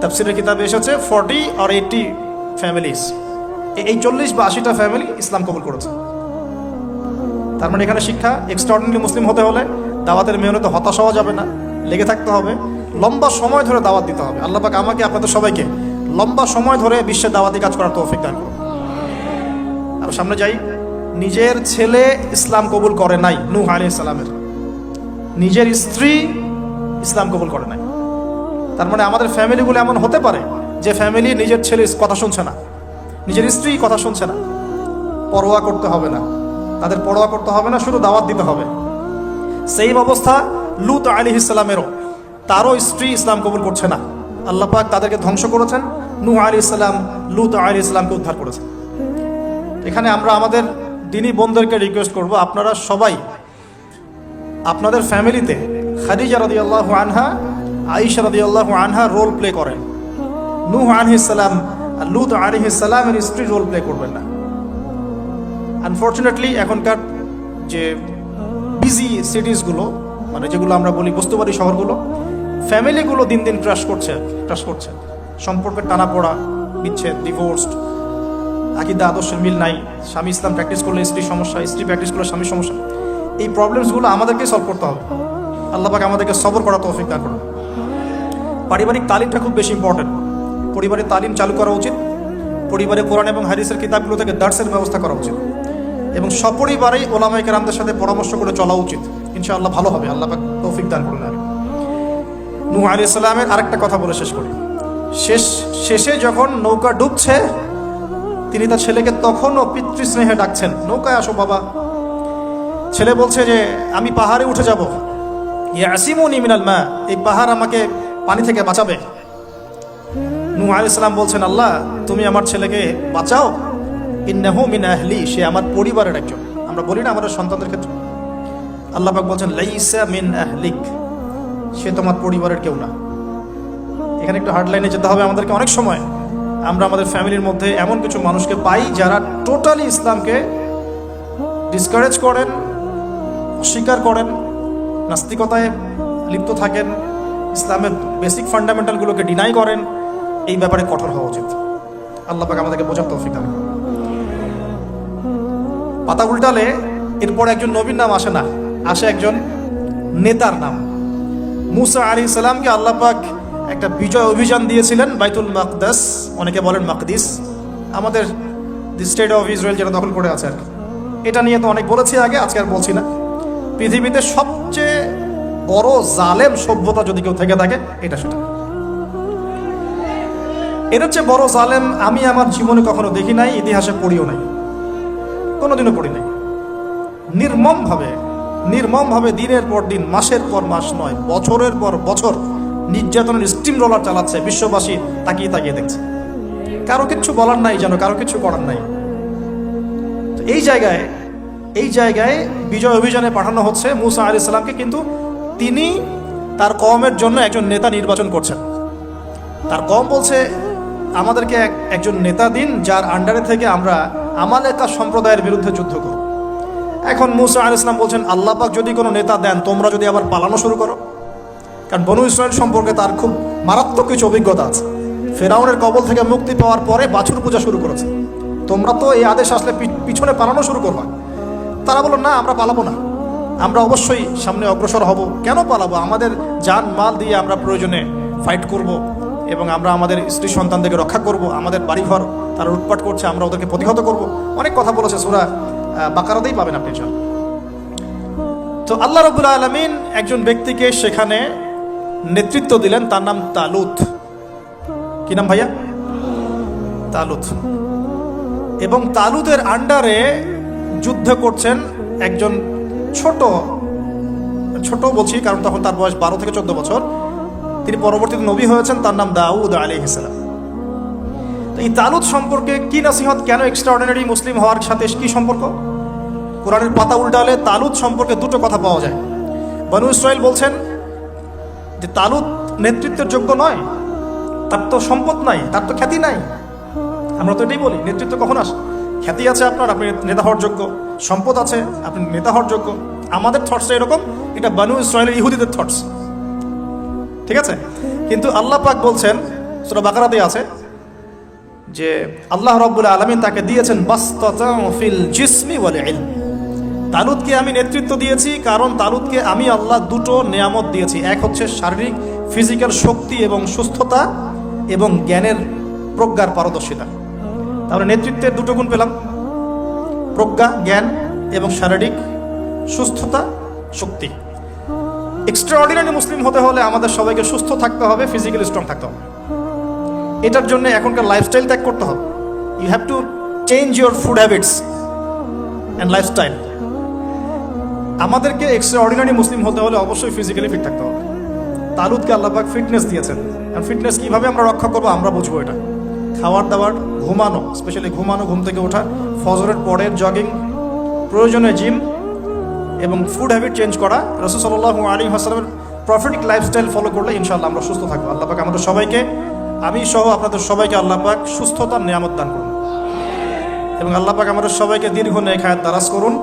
তাফসীরের কিতাবে এসেছে 40 or 80 ফ্যামিলিজ, এই 40 বা 80টা ফ্যামিলি ইসলাম কবুল করেছে। তার মানে এখানে শিক্ষা, এক্সট্রাঅর্ডিনারি মুসলিম হতে হলে দাওয়াতের মেহনতে হতাশ হওয়া যাবে না, লেগে থাকতে হবে, লম্বা সময় ধরে দাওয়াত দিতে হবে। আল্লাহ পাক আমাকে আপনাদের সবাইকে লম্বা সময় ধরে বিশ্বে দাওয়াতি কাজ করার তৌফিক দান করুন। আর সামনে যাই। নিজের ছেলে ইসলাম কবুল করে নাই নূহ আলাইহিস সালামের, নিজের স্ত্রী ইসলাম কবুল করে নাই। তার মানে আমাদের ফ্যামিলিগুলো এমন হতে পারে যে ফ্যামিলি নিজের ছেলে কথা শুনছে না, নিজের স্ত্রী কথা শুনছে না। পরোয়া করতে হবে না, তাদের পরোয়া করতে হবে না, শুধু দাওয়াত দিতে হবে। সেই অবস্থা লূত আলাইহিস সালামেরও, তারও স্ত্রী ইসলাম কবুল করছে না। আল্লাহ পাক তাদেরকে ধ্বংস করেছেন, নূহ আলাইহিস সালাম লূত আলাইহিস সালামকে উদ্ধার করেছেন। এখানে আমরা আমাদের দিনী বোনদেরকে রিকোয়েস্ট করব, আপনারা সবাই আপনাদের ফ্যামিলিতে খাদিজা রাদিয়াল্লাহু আনহা, আয়েশা রাদিয়াল্লাহু আনহা রোল প্লে করেন। নূহ আলাইহিস সালাম আর লূত আলাইহিস সালামের স্ত্রী রোল প্লে করবেন না। আনফর্চুনেটলি এখনকার যে বিজি সিটিসগুলো, মানে যেগুলো আমরা বলি বস্তুবাদী শহরগুলো, ফ্যামিলিগুলো দিন দিন ক্রাশ করছে। সম্পর্কের টানাপোড়া, বিচ্ছেদ, ডিভোর্সড, আকীদা আদর্শের মিল নাই, স্বামী ইসলাম প্র্যাকটিস করলে স্ত্রীর সমস্যা, স্ত্রী প্র্যাকটিস করলে স্বামীর সমস্যা। এই প্রবলেমসগুলো আমাদেরকে সলভ করতে হবে। আল্লাহ পাক আমাদেরকে সবর করা তৌফিক দান করুন। পারিবারিক তালিমটা খুব বেশি ইম্পর্টেন্ট। পরিবারের তালিম চালু করা উচিত। পরিবারে কোরআন এবং হাদিসের কিতাবগুলো থেকে দার্সের ব্যবস্থা করা উচিত এবং সপরিবারেই ওলামায়ে কেরামদের সাথে পরামর্শ করে চলা উচিত। ইনশাআল্লাহ ভালো হবে। আল্লাহ পাক তৌফিক দান করুন। নূহ আলাইহিস সালামের আরেকটা কথা বলে শেষ করি। শেষে যখন নৌকা ডুবছে, তিনি তার ছেলেকে তখনও পিতৃস্নেহে ডাকছেন, নৌকায় আসো বাবা। ছেলে বলছে যে আমি পাহাড়ে উঠে যাব, ইয়াসিমুনি মিনাল মা, এই পাহাড় আমাকে পানি থেকে বাঁচাবে। নূহ আলাইহিস সালাম বলছেন, আল্লাহ তুমি আমার ছেলেকে বাঁচাও, ইন্নাহু মিন আহলি, সে আমার পরিবারের একজন। আমরা বলি না আমাদের সন্তানদের ক্ষেত্রে, আল্লাহ পাক বলছেন লাইসা মিন আহলিক, সে তোমার পরিবারের কেউ না। এখানে একটু হার্ড লাইনে যেতে হবে আমাদেরকে। অনেক সময় আমরা আমাদের ফ্যামিলির মধ্যে এমন কিছু মানুষকে পাই যারা টোটালি ইসলামকে ডিসকারেজ করেন, অস্বীকার করেন, নাস্তিকতায় লিপ্ত থাকেন, ইসলামের বেসিক ফান্ডামেন্টালগুলোকে ডিনাই করেন। এই ব্যাপারে কঠোর হওয়া উচিত। আল্লাহ পাক আমাদেরকে বোঝার তৌফিক দান করুন। পাতা উল্টালে এরপর একজন নবীর নাম আসে না, আসে একজন নেতার নাম। মুসা আলাইহিস সালামকে আল্লাহ পাক একটা বিজয় অভিযান দিয়েছিলেন বাইতুল মাকদাস, অনেকে বলেন মাকদিস, আমাদের দি স্টেট অফ ইসরায়েল যেটা দখল করে আছে আর কি। এটা নিয়ে তো অনেক বলেছি আগে, আজকে আর বলছি না। পৃথিবীতে সবচেয়ে বড় জালেম সভ্যতা যদি কেউ থেকে থাকে এটা সেটা। এর চেয়ে বড় জালেম আমি আমার জীবনে কখনো দেখি নাই, ইতিহাসে পড়িও নাই, কোনোদিনও পড়ি নাই। নির্মমভাবে দিনের পর দিন, মাসের পর মাস নয়, বছরের পর বছর নির্যাতনের স্টিম রোলার চালাচ্ছে। বিশ্ববাসী তাকিয়ে তাকিয়ে দেখছে, কারো কিচ্ছু বলার নাই, যেন কারো কিছু করার নাই। এই জায়গায় বিজয় অভিযানে পাঠানো হচ্ছে মুসা আলাইহিস সালামকে, কিন্তু তিনি তার কওমের জন্য একজন নেতা নির্বাচন করছেন। তার কওম বলছে আমাদেরকে একজন নেতা দিন যার আন্ডারে থেকে আমরা আমালেকা সম্প্রদায়ের বিরুদ্ধে যুদ্ধ করব। এখন মুসা আলাইহিস সালাম বলছেন, আল্লাহ পাক যদি কোনো নেতা দেন, তোমরা যদি আবার পালানো শুরু করো। কারণ বনু ইসরায়েল সম্পর্কে তার খুব মারাত্মক কিছু অভিজ্ঞতা আছে। ফেরাউনের কবল থেকে মুক্তি পাওয়ার পরে বাছুর পূজা শুরু করেছে। তোমরা তো এই আদেশ আসলে পিছনে পালানো শুরু করবা। তারা বলল, না আমরা পালাবো না, আমরা অবশ্যই সামনে অগ্রসর হব। কেন পালাবো? আমাদের জান মাল দিয়ে আমরা প্রয়োজনে ফাইট করব এবং আমরা আমাদের স্ত্রী সন্তানদেরকে রক্ষা করব। আমাদের বাড়িঘর তারা লুটপাট করছে, আমরা ওদেরকে প্রতিহত করব। অনেক কথা বলেছে, সূরা বাকারাতেই পাবেন আপনি। তো আল্লাহ রাব্বুল আলামিন একজন ব্যক্তিকে সেখানে নেতৃত্ব দিলেন, তার নাম তালুত। কি নাম ভাইয়া? তালুত, এবং তালুতের আন্ডারে যুদ্ধ করছেন একজন ছোট বলছি কারণ তখন তার বয়স 12 থেকে 14 বছর। তিনি পরবর্তীতে নবী হয়েছেন, তার নাম দাউদ আলাইহিস সালাম। তো এই তালুত সম্পর্কে কি নসিহত, কেন এক্সট্রাঅর্ডিনারি মুসলিম হওয়ার সাথে কি সম্পর্ক? কোরআনের পাতা উল্টালে তালুত সম্পর্কে দুটো কথা পাওয়া যায়। বনু ইসরাইল বলছেন যে তালুত নেতৃত্বের যোগ্য নয়, তার তো সম্পদ নাই, তার তো খ্যাতি নাই। আমরা তো এটাই বলি, নেতৃত্ব কখন আসে? খ্যাতি আছে আপনার, আপনি নেতা হওয়ার যোগ্য, সম্পদ আছে, আপনি নেতা হওয়ার যোগ্য। আমাদের থটসটা এরকম, এটা বনু ইসরাইলের ইহুদিদের থটস, ঠিক আছে? কিন্তু আল্লাহ পাক বলছেন, সূরা বাকারাতে আছে যে আল্লাহ রাব্বুল আলামিন তাকে দিয়েছেন বাসতাতান ফিল জিসমি ওয়াল ইলম। তালুতকে আমি নেতৃত্ব দিয়েছি কারণ তালুতকে আমি আল্লাহ দুটো নেয়ামত দিয়েছি। এক হচ্ছে শারীরিক ফিজিক্যাল শক্তি এবং সুস্থতা, এবং জ্ঞানের প্রজ্ঞার পারদর্শিতা। তাহলে নেতৃত্বের দুটো গুণ পেলাম, প্রজ্ঞা, জ্ঞান এবং শারীরিক সুস্থতা, শক্তি। এক্সট্রাঅর্ডিনারি মুসলিম হতে হলে আমাদের সবাইকে সুস্থ থাকতে হবে, ফিজিক্যালি স্ট্রং থাকতে হবে। এটার জন্য এখনকার লাইফস্টাইল ত্যাগ করতে হবে। You have to change your food habits and lifestyle. আমাদেরকে এক্সট্রাঅর্ডিনারি মুসলিম হতে হলে অবশ্যই ফিজিক্যালি ফিট থাকতে হবে। তালুতকে আল্লাহ পাক ফিটনেস দিয়েছেন, আর ফিটনেস কীভাবে আমরা রক্ষা করবো আমরা বুঝবো। এটা খাওয়ার দাওয়ার, ঘুমানো, স্পেশালি ঘুমানো, ঘুম থেকে ওঠা, ফজরের পরের জগিং, প্রয়োজনে জিম, এবং ফুড হ্যাবিট চেঞ্জ করা। রাসূল সাল্লাল্লাহু আলাইহি ওয়াসাল্লামের প্রফিটিক লাইফস্টাইল ফলো করলে ইনশাআল্লাহ আমরা সুস্থ থাকবো। আল্লাহ পাক আমাদের সবাইকে, আমি সহ আপনাদের সবাইকে আল্লাহ পাক সুস্থতার নিয়ামত দান করুন, এবং আল্লাহ পাক আমাদের সবাইকে দীর্ঘ নেক হায়াত দারাজ করুন।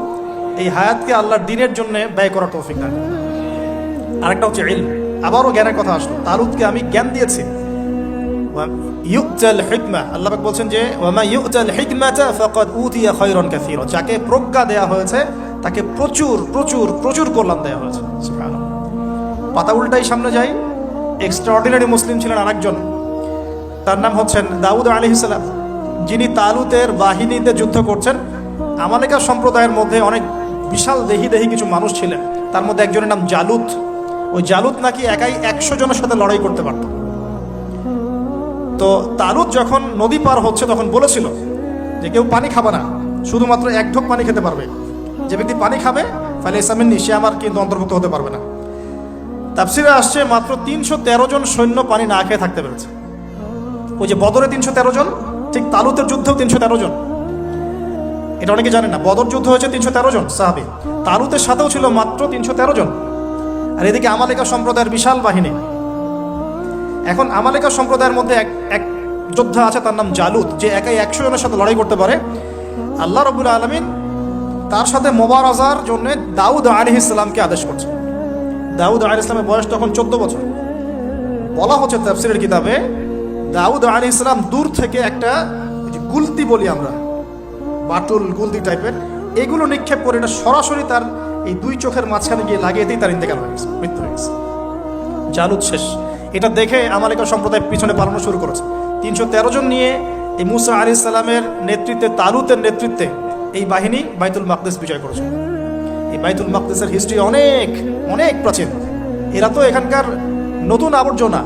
এই হায়াতকে আল্লাহর দ্বীনের জন্য ব্যয় করার তৌফিক দান করুন। আরেকটা হচ্ছে ইলম, আবারও জ্ঞানের কথা আসলো। তালুতকে আমি জ্ঞান দিয়েছি, ইউতাল হিকমা। আল্লাহ পাক বলছেন যে ওয়ামা ইউতাল হিকমাতা ফাকাদ উতিয়া খায়রান কাসীরা। যাকে প্রজ্ঞা দেয়া হয়েছে তাকে প্রচুর প্রচুর প্রচুর কল্যাণ দেওয়া হয়েছে। সুবহানাল্লাহ। পাতা উল্টাই সামনে যাই, এক্সট্রাঅর্ডিনারি মুসলিম ছিলেন আরেকজন, তার নাম হচ্ছেন দাউদ আলাইহিস সালাম, যিনি তালুতের বাহিনীতে যুদ্ধ করছেন। আমালেকা সম্প্রদায়ের মধ্যে অনেক বিশাল দেহি কিছু মানুষ ছিলেন, তার মধ্যে একজনের নাম জালুত। ওই জালুত নাকি একাই 100 জনের সাথে লড়াই করতে পারত। তো তালুত যখন নদী পার হচ্ছে তখন বলেছিল যে কেউ পানি খাবে না, শুধুমাত্র 1 ঢোক পানি খেতে পারবে। যে ব্যক্তি পানি খাবে ফালাইসা মিন্নি, সে আমার কিন্তু অন্তর্ভুক্ত হতে পারবে না। তাফসিরে আসছে মাত্র 313 জন সৈন্য পানি না খেয়ে থাকতে পেরেছে। ওই যে বদরে 313 জন, ঠিক তালুতের যুদ্ধেও 313 জন। এটা অনেকে জানে না, বদর যুদ্ধ হয়েছে 313 জন সাহাবী, তালুতের সাথেও ছিল মাত্র 313 জন। আর এদিকে আমালেকা সম্প্রদায়ের বিশাল বাহিনী। এখন আমালেকা সম্প্রদায়ের মধ্যে এক যোদ্ধা আছে, তার নাম জালুত, যে একাই 100 জনের সাথে লড়াই করতে পারে। আল্লাহ রাব্বুল আলামিন তার সাথে মোবারাজার জন্য দাউদ আলাইহিস সালামকে আদেশ করছে। দাউদ আলাইহিস সালামের বয়স তখন 14 বছর। বলা হচ্ছে তাফসীরের কিতাবে, দাউদ আলাইহিস সালাম দূর থেকে একটা গুলতি বলি আমরা, বাটুল গুলতি টাইপের, এগুলো নিক্ষেপ করে এটা সরাসরি তার এই 2 চোখের মাঝখানে গিয়ে লাগিয়েতেই তার ইন্তেকাল হয়ে গেছে, মৃত্যু হয়ে গেছে। জালুত শেষ। এটা দেখে আমালেকা সম্প্রদায় পিছনে পালানো শুরু করেছে। 313 জন নিয়ে এই মুসা আলাইহিস সালামের নেতৃত্বে, তালুতের নেতৃত্বে এই বাহিনী বাইতুল মাকদিস বিজয় করেছে। এই বাইতুল মাকদিসের হিস্ট্রি অনেক অনেক প্রাচীন। এরা তো এখানকার নতুন আবর্জনা,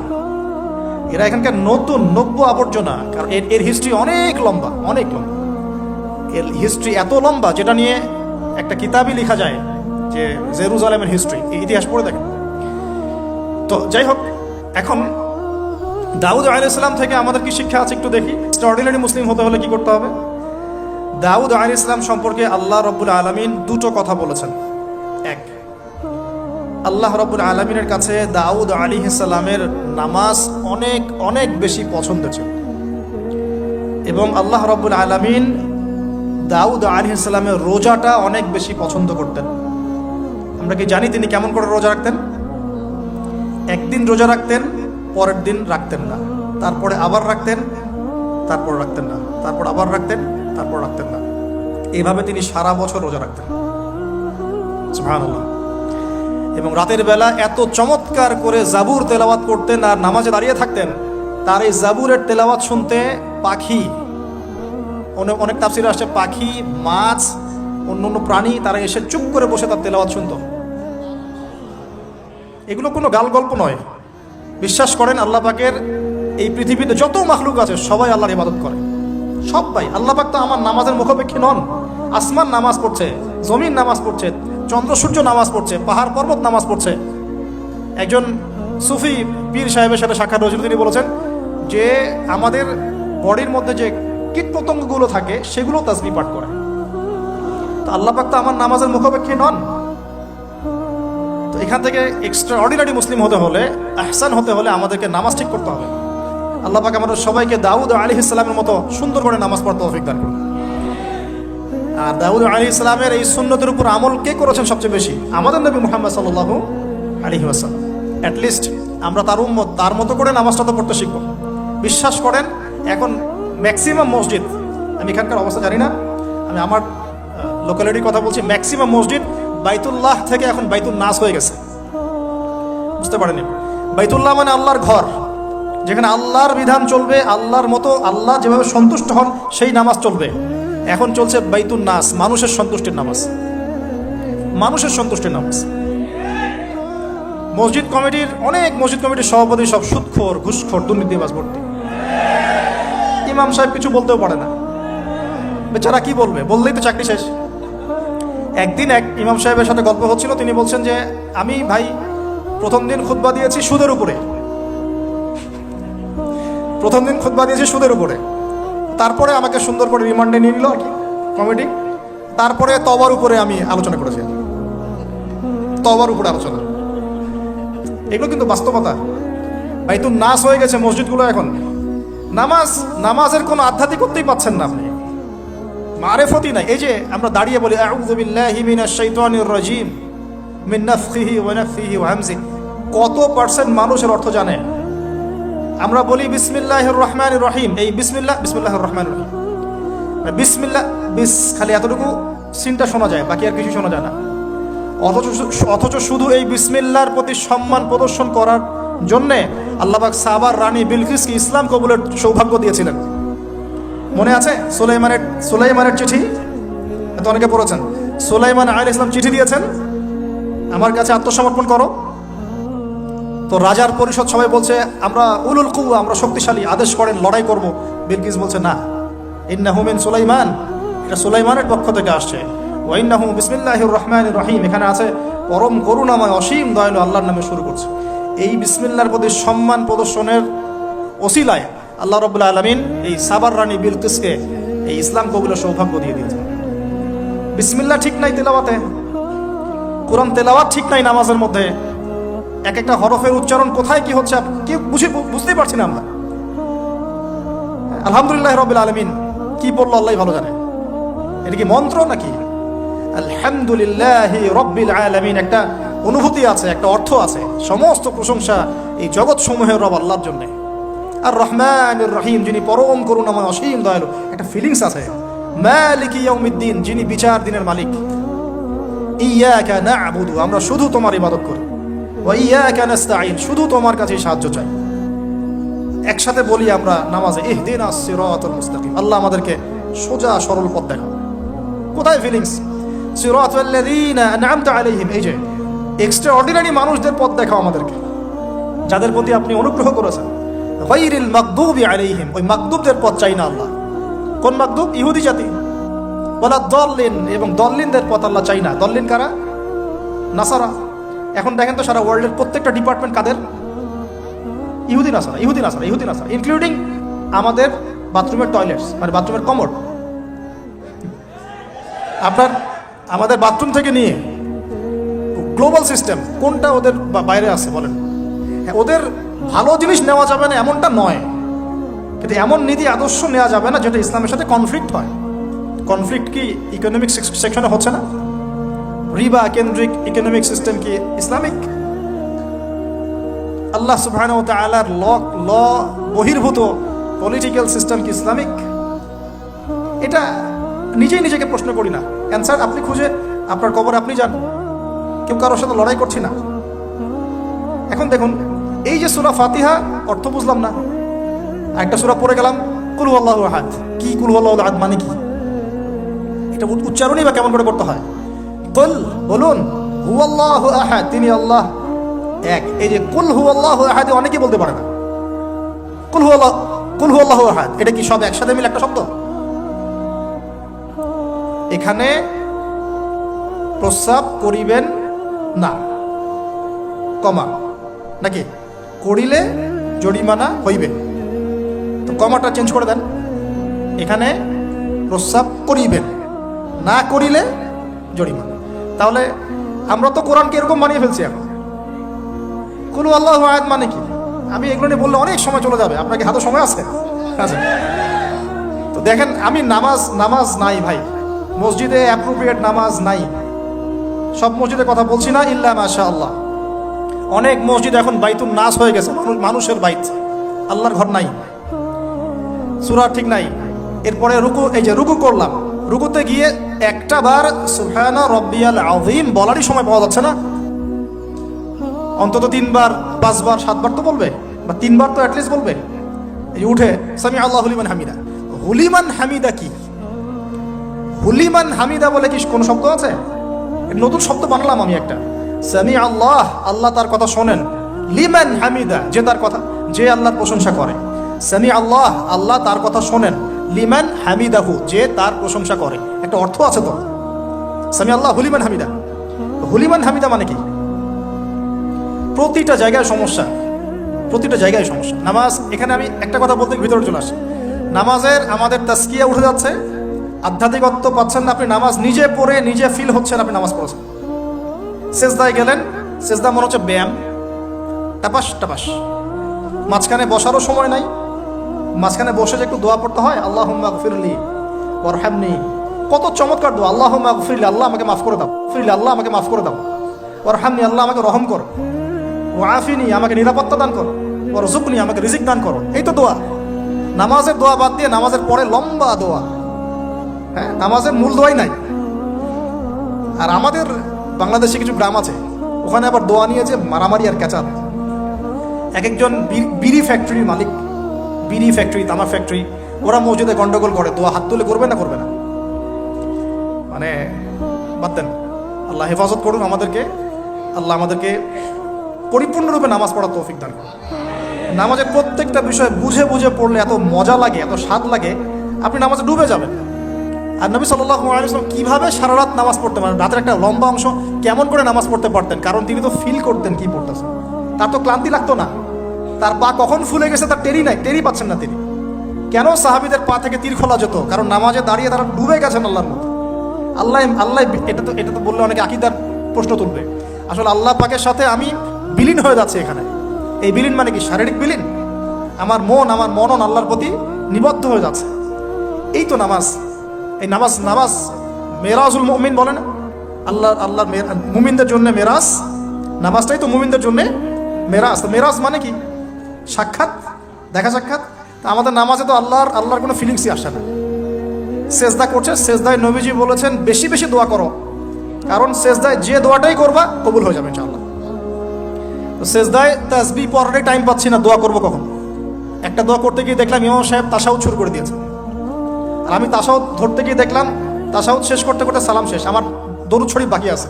এরা এখানকার নতুন নব্য আবর্জনা, কারণ এর হিস্ট্রি অনেক লম্বা, অনেক লম্বা। এর হিস্ট্রি এত লম্বা যেটা নিয়ে একটা কিতাবই লেখা যায়, যে জেরুজালেমের হিস্ট্রি, এই ইতিহাস পড়ে দেখেন। তো যাই হোক, এখন দাউদ আলাইহিস সালাম থেকে আমাদের কি শিক্ষা আছে একটু দেখি। এক্সট্রাঅর্ডিনারি মুসলিম হতে হলে কি করতে হবে? দাউদ আলাইহিস সালাম সম্পর্কে আল্লাহ রাব্বুল আলামিন দুটো কথা বলেছেন। এক, আল্লাহ রাব্বুল আলামিনের কাছে দাউদ আলাইহিস সালামের নামাজ অনেক অনেক বেশি পছন্দ ছিল, এবং আল্লাহ রাব্বুল আলামিন দাউদ আলাইহিস সালামের রোজাটা অনেক বেশি পছন্দ করতেন। আমরা কি জানি তিনি কেমন করে রোজা রাখতেন? একদিন রোজা রাখতেন, পরের দিন রাখতেন না, তারপরে আবার রাখতেন, তারপর রাখতেন না, তারপর আবার রাখতেন, তারপর রাখতেন না। এইভাবে তিনি সারা বছর রোজা রাখতেন। সুবহানাল্লাহ। এবং রাতের বেলা এত চমৎকার করে জাবুর তেলাওয়াত করতেন আর নামাজে দাঁড়িয়ে থাকতেন, তার এই জাবুরের তেলাওয়াত শুনতে পাখি, অনেক তাফসীরে আসছে পাখি, মাছ, অন্য প্রাণী, তারা এসে চুপ করে বসে তার তেলাওয়াত শুনত। এগুলো কোনো গাল গল্প নয়। বিশ্বাস করেন আল্লাহ পাকের এই পৃথিবীতে যত মাখলুক আছে সবাই আল্লাহর ইবাদত করে, সবাই। আল্লাহ পাক তো আমার নামাজের মুখাপেক্ষী নন। আসমান নামাজ পড়ছে, জমিন নামাজ পড়ছে, চন্দ্র সূর্য নামাজ পড়ছে, পাহাড় পর্বত নামাজ পড়ছে। একজন সুফি পীর সাহেবের সাথে সাক্ষাৎ হয়েছিল, তিনি বলেছেন যে আমাদের বডির মধ্যে যে কীট পতঙ্গগুলো থাকে সেগুলো তাসবিহ পাঠ করে। তো আল্লাহ পাক তো আমার নামাজের মুখাপেক্ষী নন। তো এখান থেকে এক্সট্রা অর্ডিনারি মুসলিম হতে হলে, আহসান হতে হলে আমাদেরকে নামাজ ঠিক করতে হবে। আল্লাহ পাক আমাদের সবাইকে দাউদ আলাইহিস সালামের মতো সুন্দর করে নামাজ পড়তে তৌফিক দান করুন। আর দাউদ আলাইহিস সালামের এই সুন্নতের উপর আমল কে করেছেন সবচেয়ে বেশি? আমাদের নবী মুহাম্মদ সাল্লাল্লাহু আলাইহি ওয়াসাল্লাম। অ্যাটলিস্ট আমরা তার উম্মত, তার মতো করে নামাজটা তো পড়তে শিখব। বিশ্বাস করেন এখন ম্যাক্সিমাম মসজিদ, আমি এখানকার অবস্থা জানি না, আমি আমার লোকালিটির কথা বলছি, ম্যাক্সিমাম মসজিদ বাইতুল্লাহ থেকে এখন বাইতুল নাস হয়ে গেছে। বুঝতে পারেনি? বাইতুল্লাহ মানে আল্লাহর ঘর, যেখানে আল্লাহর বিধান চলবে, আল্লাহর মতো আল্লাহ যেভাবে সন্তুষ্ট হন সেই নামাজ চলবে। এখন চলছে বাইতুল নাস, মানুষের সন্তুষ্টির নামাজ, মানুষের সন্তুষ্টির নামাজ। মসজিদ কমিটির, অনেক মসজিদ কমিটির সভাপতি সব সুদখোর, ঘুষখোর, দুর্নীতিবাজ ভর্তি। ইমাম সাহেব কিছু বলতেও পারে না, বেচারা কি বলবে? বললেই তো চাকরি শেষ। একদিন এক ইমাম সাহেবের সাথে গল্প হচ্ছিল, তিনি বলছেন যে আমি ভাই প্রথম দিন খুতবা দিয়েছি সুদের উপরে, প্রথম দিন খুতবা দিয়েছি সুদের উপরে, তারপরে আমাকে সুন্দর করে রিমান্ডে নিয়ে নিল আর কি কমিটি, তারপরে তওবার উপরে আমি আলোচনা করেছি, তওবার উপরে আলোচনা। এগুলো কিন্তু বাস্তবতা। বাইতুল নাস হয়ে গেছে মসজিদগুলো এখন। নামাজের কোনো আধ্যাত্মিকতাই পাচ্ছেন না আপনি, মারেফতই নাই। এই যে আমরা দাঁড়িয়ে বলি আউযু বিল্লাহি মিনাশ শাইতানির রাজিম মিন নাফখিহি ওয়া নাফসিহি ওয়া হামজিহি, কত পার্সেন্ট মানুষের অর্থ জানে? আমরা বলি বিসমিল্লাহির রহমানির রহিম, এই বিসমিল্লাহির রহমানির রহিম, বিসমিল্লাহ বিস, খালি এতটুকু সিনটা শোনা যায়, বাকি আর কিছু শোনা যায় না। অথচ শুধু এই বিসমিল্লাহর প্রতি সম্মান প্রদর্শন করার জন্যে আল্লাহ পাক সাবার রানী বিলকিসকে ইসলাম কবুলের সৌভাগ্য দিয়েছিলেন। মনে আছে সুলাইমানের চিঠি? এত অনেকে পড়েছেন। সুলাইমান আলাইহিস সালাম চিঠি দিয়েছেন, আমার কাছে আত্মসমর্পণ করো। তো রাজার পরিষদ সবাই বলছে আমরা উলুল কুওয়া, আমরা শক্তিশালী, আদেশ করেন লড়াই করব। বিলকিস বলছে না, ইন্নাহু মিন সুলাইমান, এটা সুলাইমানের পক্ষ থেকে আসছে। ওয়া ইন্নাহু বিসমিল্লাহির রহমানির রহিম, এখানে আছে পরম করুণাময় অসীম দয়ালু আল্লাহর নামে শুরু করছে। এই বিসমিল্লাহর প্রতি সম্মান প্রদর্শনের ওসিলায় আল্লাহ রাব্বুল আলামিন এই সাবার রানী বিলকিসকে এই ইসলাম কবুলের সৌভাগ্য দিয়ে দিয়েছেন। বিসমিল্লাহ ঠিক নাই তেলাওয়াতে, কোরআন তেলাওয়াত ঠিক নাই নামাজের মধ্যে, এক একটা হরফের উচ্চারণ কোথায় কি হচ্ছে কেউ বুঝতেই পারছি না আমরা। আলহামদুলিল্লাহ রাব্বিল আলামিন কি বললো আল্লাহই ভালো জানে। এটা কি মন্ত্র নাকি? আলহামদুলিল্লাহি রাব্বিল আলামিন একটা অনুভূতি আছে, একটা অর্থ আছে। সমস্ত প্রশংসা এই জগৎ সমূহের রব আল্লাহর জন্য। আর রহমানির রহিম, যিনি পরম করুণাময় অসীম দয়ালু, একটা ফিলিংস আছে। মালিকি ইয়াউমিদ্দিন, যিনি বিচার দিনের মালিক। ইয়াকা না'বুদু, আমরা শুধু তোমার ইবাদত করি। ওয়া ইয়াকা নাস্তাঈন, শুধু তোমার কাছে সাহায্য চাই। একসাথে বলি আমরা নামাজে ইহদিনাস সিরাতাল মুস্তাকিম, আল্লাহ আমাদেরকে সোজা সরল পথ দেখাও। কোথায় ফিলিংস? সিরাতাল লাযীনা আন'আমতা আলাইহিম, এই যে এক্সট্রা অর্ডিনারি মানুষদের পথ দেখাও আমাদেরকে, যাদের প্রতি আপনি অনুগ্রহ করেছেন। গায়রিল মাগদুবি আলাইহিম, ওই মাগদুবদের পথ চাই না আল্লাহ। কোন মাগদুব? ইহুদি জাতি। ওয়ালা দাল্লিন, এবং দল্লিনদের পথ আল্লাহ চাই না। দল্লিন কারা? নাসারা। এখন দেখেন তো সারা ওয়ার্ল্ডের প্রত্যেকটা ডিপার্টমেন্ট কাদের? ইহুদি নাসারা, ইহুদি নাসারা, ইহুদি নাসারা, ইনক্লুডিং আমাদের বাথরুমের টয়লেটস, মানে বাথরুমের কমোড। আপনার আমাদের বাথরুম থেকে নিয়ে গ্লোবাল সিস্টেম কোনটা ওদের বাইরে আছে বলেন? হ্যাঁ, ওদের ভালো জিনিস নেওয়া যাবে না এমনটা নয়, কিন্তু এমন নীতি আদর্শ নেওয়া যাবে না যেটা ইসলামের সাথে কনফ্লিক্ট হয়। কনফ্লিক্ট কি ইকোনমিক সেকশনে হচ্ছে না? রিবা কেন্দ্রিক ইকোনমিক সিস্টেম কি ইসলামিক? আল্লাহ সুবহানাহু ওয়া তাআলার ল বহির্ভূত পলিটিক্যাল সিস্টেম কি ইসলামিক? এটা নিজেই নিজেকে প্রশ্ন করি না, অ্যান্সার আপনি খুঁজে আপনার কবরে আপনি যান। কেউ কারোর সাথে লড়াই করছি না। এখন দেখুন, এই যে সূরা ফাতিহা অর্থ বুঝলাম না, একটা সূরা পড়ে গেলাম কুল হুয়াল্লাহু আহাদ। কি কুল হুয়াল্লাহু আহাদ মানে কি? এটা উচ্চারণই বা কেমন করে করতে হয়? কুল, বলুন, হুয়াল্লাহু আহাদ, তিনি আল্লাহ এক। এই যে কুল হুয়াল্লাহু আহাদ অনেকেই বলতে পারে না। কুল হুয়াল্লাহু আহাদ এটা কি সব একসাথে মিলে একটা শব্দ? এখানে প্রস্রাব করিবেন না, কমা, নাকি করিলে জরিমানা হইবে। তো কমাটা চেঞ্জ করে দেন, এখানে প্রস্রাব করিবেন, না করিলে জরিমানা। তাহলে আমরা তো কোরআনকে এরকম বানিয়ে ফেলছি এখন। কুল আল্লাহু আহাদ মানে কি? আমি এগুলো নিয়ে বললে অনেক সময় চলে যাবে, আপনাকে হাতে সময় আছে? আচ্ছা, তো দেখেন, আমি নামাজ নাই ভাই, মসজিদে অ্যাপ্রোপ্রিয়েট নামাজ নাই। সব মসজিদের কথা বলছি না, ইল্লা মাশাআল্লাহ। অনেক মসজিদ এখন বাইতুন নাস হয়ে গেছে, মানুষের বাইত, আল্লাহর ঘর নাই, সূরা ঠিক নাই। এরপরে রুকু, এই যে রুকু করলাম, রুকুতে গিয়ে একটা বার সুবহানা রাব্বিয়াল আযীম বলারই সময় পাওয়া যাচ্ছে না। অন্তত 3 বার 5 বার 7 বার তো বলবে, বা 3 বার তো অ্যাটলিস্ট বলবে। এই উঠে সামি আল্লাহু লিমান হামিদা। হুলিমান হামিদা কি? হুলিমান হামিদা বলে কি কোন শব্দ আছে? নতুন শব্দ বানালাম আমি একটা। সামি আল্লাহ, আল্লাহ তার কথা শোনেন। লিমান হামিদা, যে তার কথা, যে আল্লাহর প্রশংসা করে। সামি আল্লাহ, আল্লাহ তার কথা শোনেন। লিমান হামিদাহু, যে তার প্রশংসা করে। একটা অর্থ আছে তো, সামি আল্লাহ হুলিমান হামিদা। হুলিমান হামিদা মানে কি? প্রতিটা জায়গায় সমস্যা, প্রতিটা জায়গায় সমস্যা। নামাজ, এখানে আমি একটা কথা বলতে ভিতরে চলে আসি। নামাজের আমাদের তাসকিয়া উঠে যাচ্ছে, আধ্যাত্মিকত্ব পাচ্ছেন না। আপনি নামাজ নিজে পড়ে নিজে ফিল হচ্ছেন আপনি নামাজ পড়েছেন। সেজদায় গেলেন, সেজদা মনে হচ্ছে ব্যায়াম, টাপাস টাপাস। মাঝখানে বসারও সময় নাই, মাঝখানে বসে যে একটু দোয়া পড়তে হয়, আল্লাহুম্মা গফিরলি ওয়ারহামনি, কত চমৎকার দোয়া। আল্লাহুম্মা গফিরলি, আল্লাহ আমাকে মাফ করে দাও। ফিরলি, আল্লাহ আমাকে মাফ করে দাও। ওয়ারহামনি, আল্লাহ আমাকে রহম করো। ওয়াফিনি, আমাকে নিরাপত্তা দান করো। ওয়ারযুকনি, আমাকে রিজিক দান করো। এই তো দোয়া। নামাজের দোয়া বাদ দিয়ে নামাজের পরে লম্বা দোয়া। হ্যাঁ, নামাজের মূল দোয়াই নাই। আর আমাদের বাংলাদেশে কিছু গ্রাম আছে, ওখানে আবার দোয়া নিয়ে যে মারামারি আর ক্যাচার। এক একজন বিড়ি ফ্যাক্টরির মালিক, বিড়ি ফ্যাক্টরি, তামাক ফ্যাক্টরি, ওরা মসজিদে গন্ডগোল করে। দোয়া হাত তুলে করবে না, করবে না, মানে বাদ দেন। আল্লাহ হেফাজত করুন আমাদেরকে, আল্লাহ আমাদেরকে পরিপূর্ণরূপে নামাজ পড়ার তৌফিক দান করুন। নামাজের প্রত্যেকটা বিষয় বুঝে বুঝে পড়লে এত মজা লাগে, এত স্বাদ লাগে, আপনি নামাজে ডুবে যাবেন। আর নবী সাল্লাল্লাহু আলাইহি ওয়াসাল্লাম কিভাবে সারা রাত নামাজ পড়তে পারেন, রাতের একটা লম্বা অংশ কেমন করে নামাজ পড়তে পারতেন? কারণ তিনি তো ফিল করতেন কি পড়তেছেন, তার তো ক্লান্তি লাগতো না। তার পা কখন ফুলে গেছে তার টেরি নাই, টেরি পাচ্ছেন না তিনি। কেন সাহাবীদের পা থেকে তীর খোলা যেত? কারণ নামাজে দাঁড়িয়ে তারা ডুবে গেছেন আল্লাহর মধ্যে। আল্লাহ, এটা তো বললে অনেকে আকীদার প্রশ্ন তুলবে। আসলে আল্লাহ পাকের সাথে আমি বিলীন হয়ে যাচ্ছে এখানে। এই বিলীন মানে কি? শারীরিক বিলীন। আমার মনন আল্লাহর প্রতি নিবদ্ধ হয়ে যাচ্ছে। এই তো নামাজ। এই নামাজ মেরাজুল মুমিন বলে না? আল্লাহ মুমিনদের জন্য মেরাজ, নামাজটাই তো মুমিনদের জন্য মেরাজ। তো মেরাজ মানে কি? সাক্ষাৎ, দেখা সাক্ষাৎ। তা আমাদের নামাজে তো আল্লাহর কোনো ফিলিংসই আসে না। সেজদা করছে, সেজদায় নবীজি বলেছেন বেশি বেশি দোয়া করো, কারণ সেজদায় যে দোয়াটাই করবা কবুল হয়ে যাবে ইনশাআল্লাহ। তো সেজদায় তাসবিহ পড়ারই টাইম পাচ্ছি না, দোয়া করবো কখন? একটা দোয়া করতে গিয়ে দেখলাম ইমাম সাহেব তাশাহুদ শুরু করে দিয়েছে, আর আমি তাশাহুদ ধরতে গিয়ে দেখলাম তাশাহুদ শেষ করতে করতে সালাম শেষ, আমার দরুদ শরীফ বাকি আছে।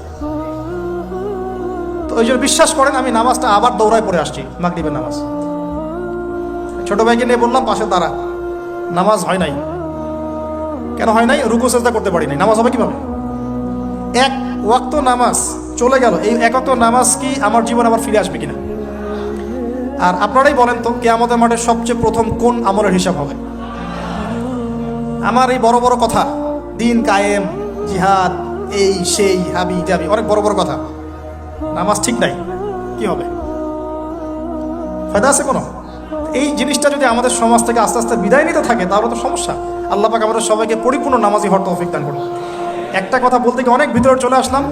তো ওই জন্য বিশ্বাস করেন আমি নামাজটা আবার দৌড়ায় পড়ে আসছি, মাগরিবের নামাজ। ছোট ভাইকে নিয়ে বললাম পাশে দাঁড়া, নামাজ হয় নাই। কেন হয় নাই? রুকু সেজদা করতে পারি নাই, নামাজ হবে কিভাবে? এক ওয়াক্ত নামাজ চলে গেল, এই এক ওয়াক্ত নামাজ কি আমার জীবন আবার ফিরে আসবে কিনা? আর আপনারাই বলেন তো, কিয়ামতের মাঠে সবচেয়ে প্রথম কোন আমলের হিসাব হবে? আমার এই বড় বড় কথা, দিন কায়েম, জিহাদ, এই সেই, হাবি জাবি, অনেক বড় বড় কথা, নামাজ ঠিক নাই, কি হবে? ফায়দা আছে কোনো? এই জিনিসটা যদি আমাদের সমাজ থেকে আস্তে আস্তে বিদায় নিতে থাকে তাহলে তো সমস্যা। আল্লাহ পাক আমাদের সবাইকে পরিপূর্ণ নামাজি হওয়ার তৌফিক দান করুন। একটা কথা বলতে গিয়ে অনেক ভিতরে চলে আসলাম।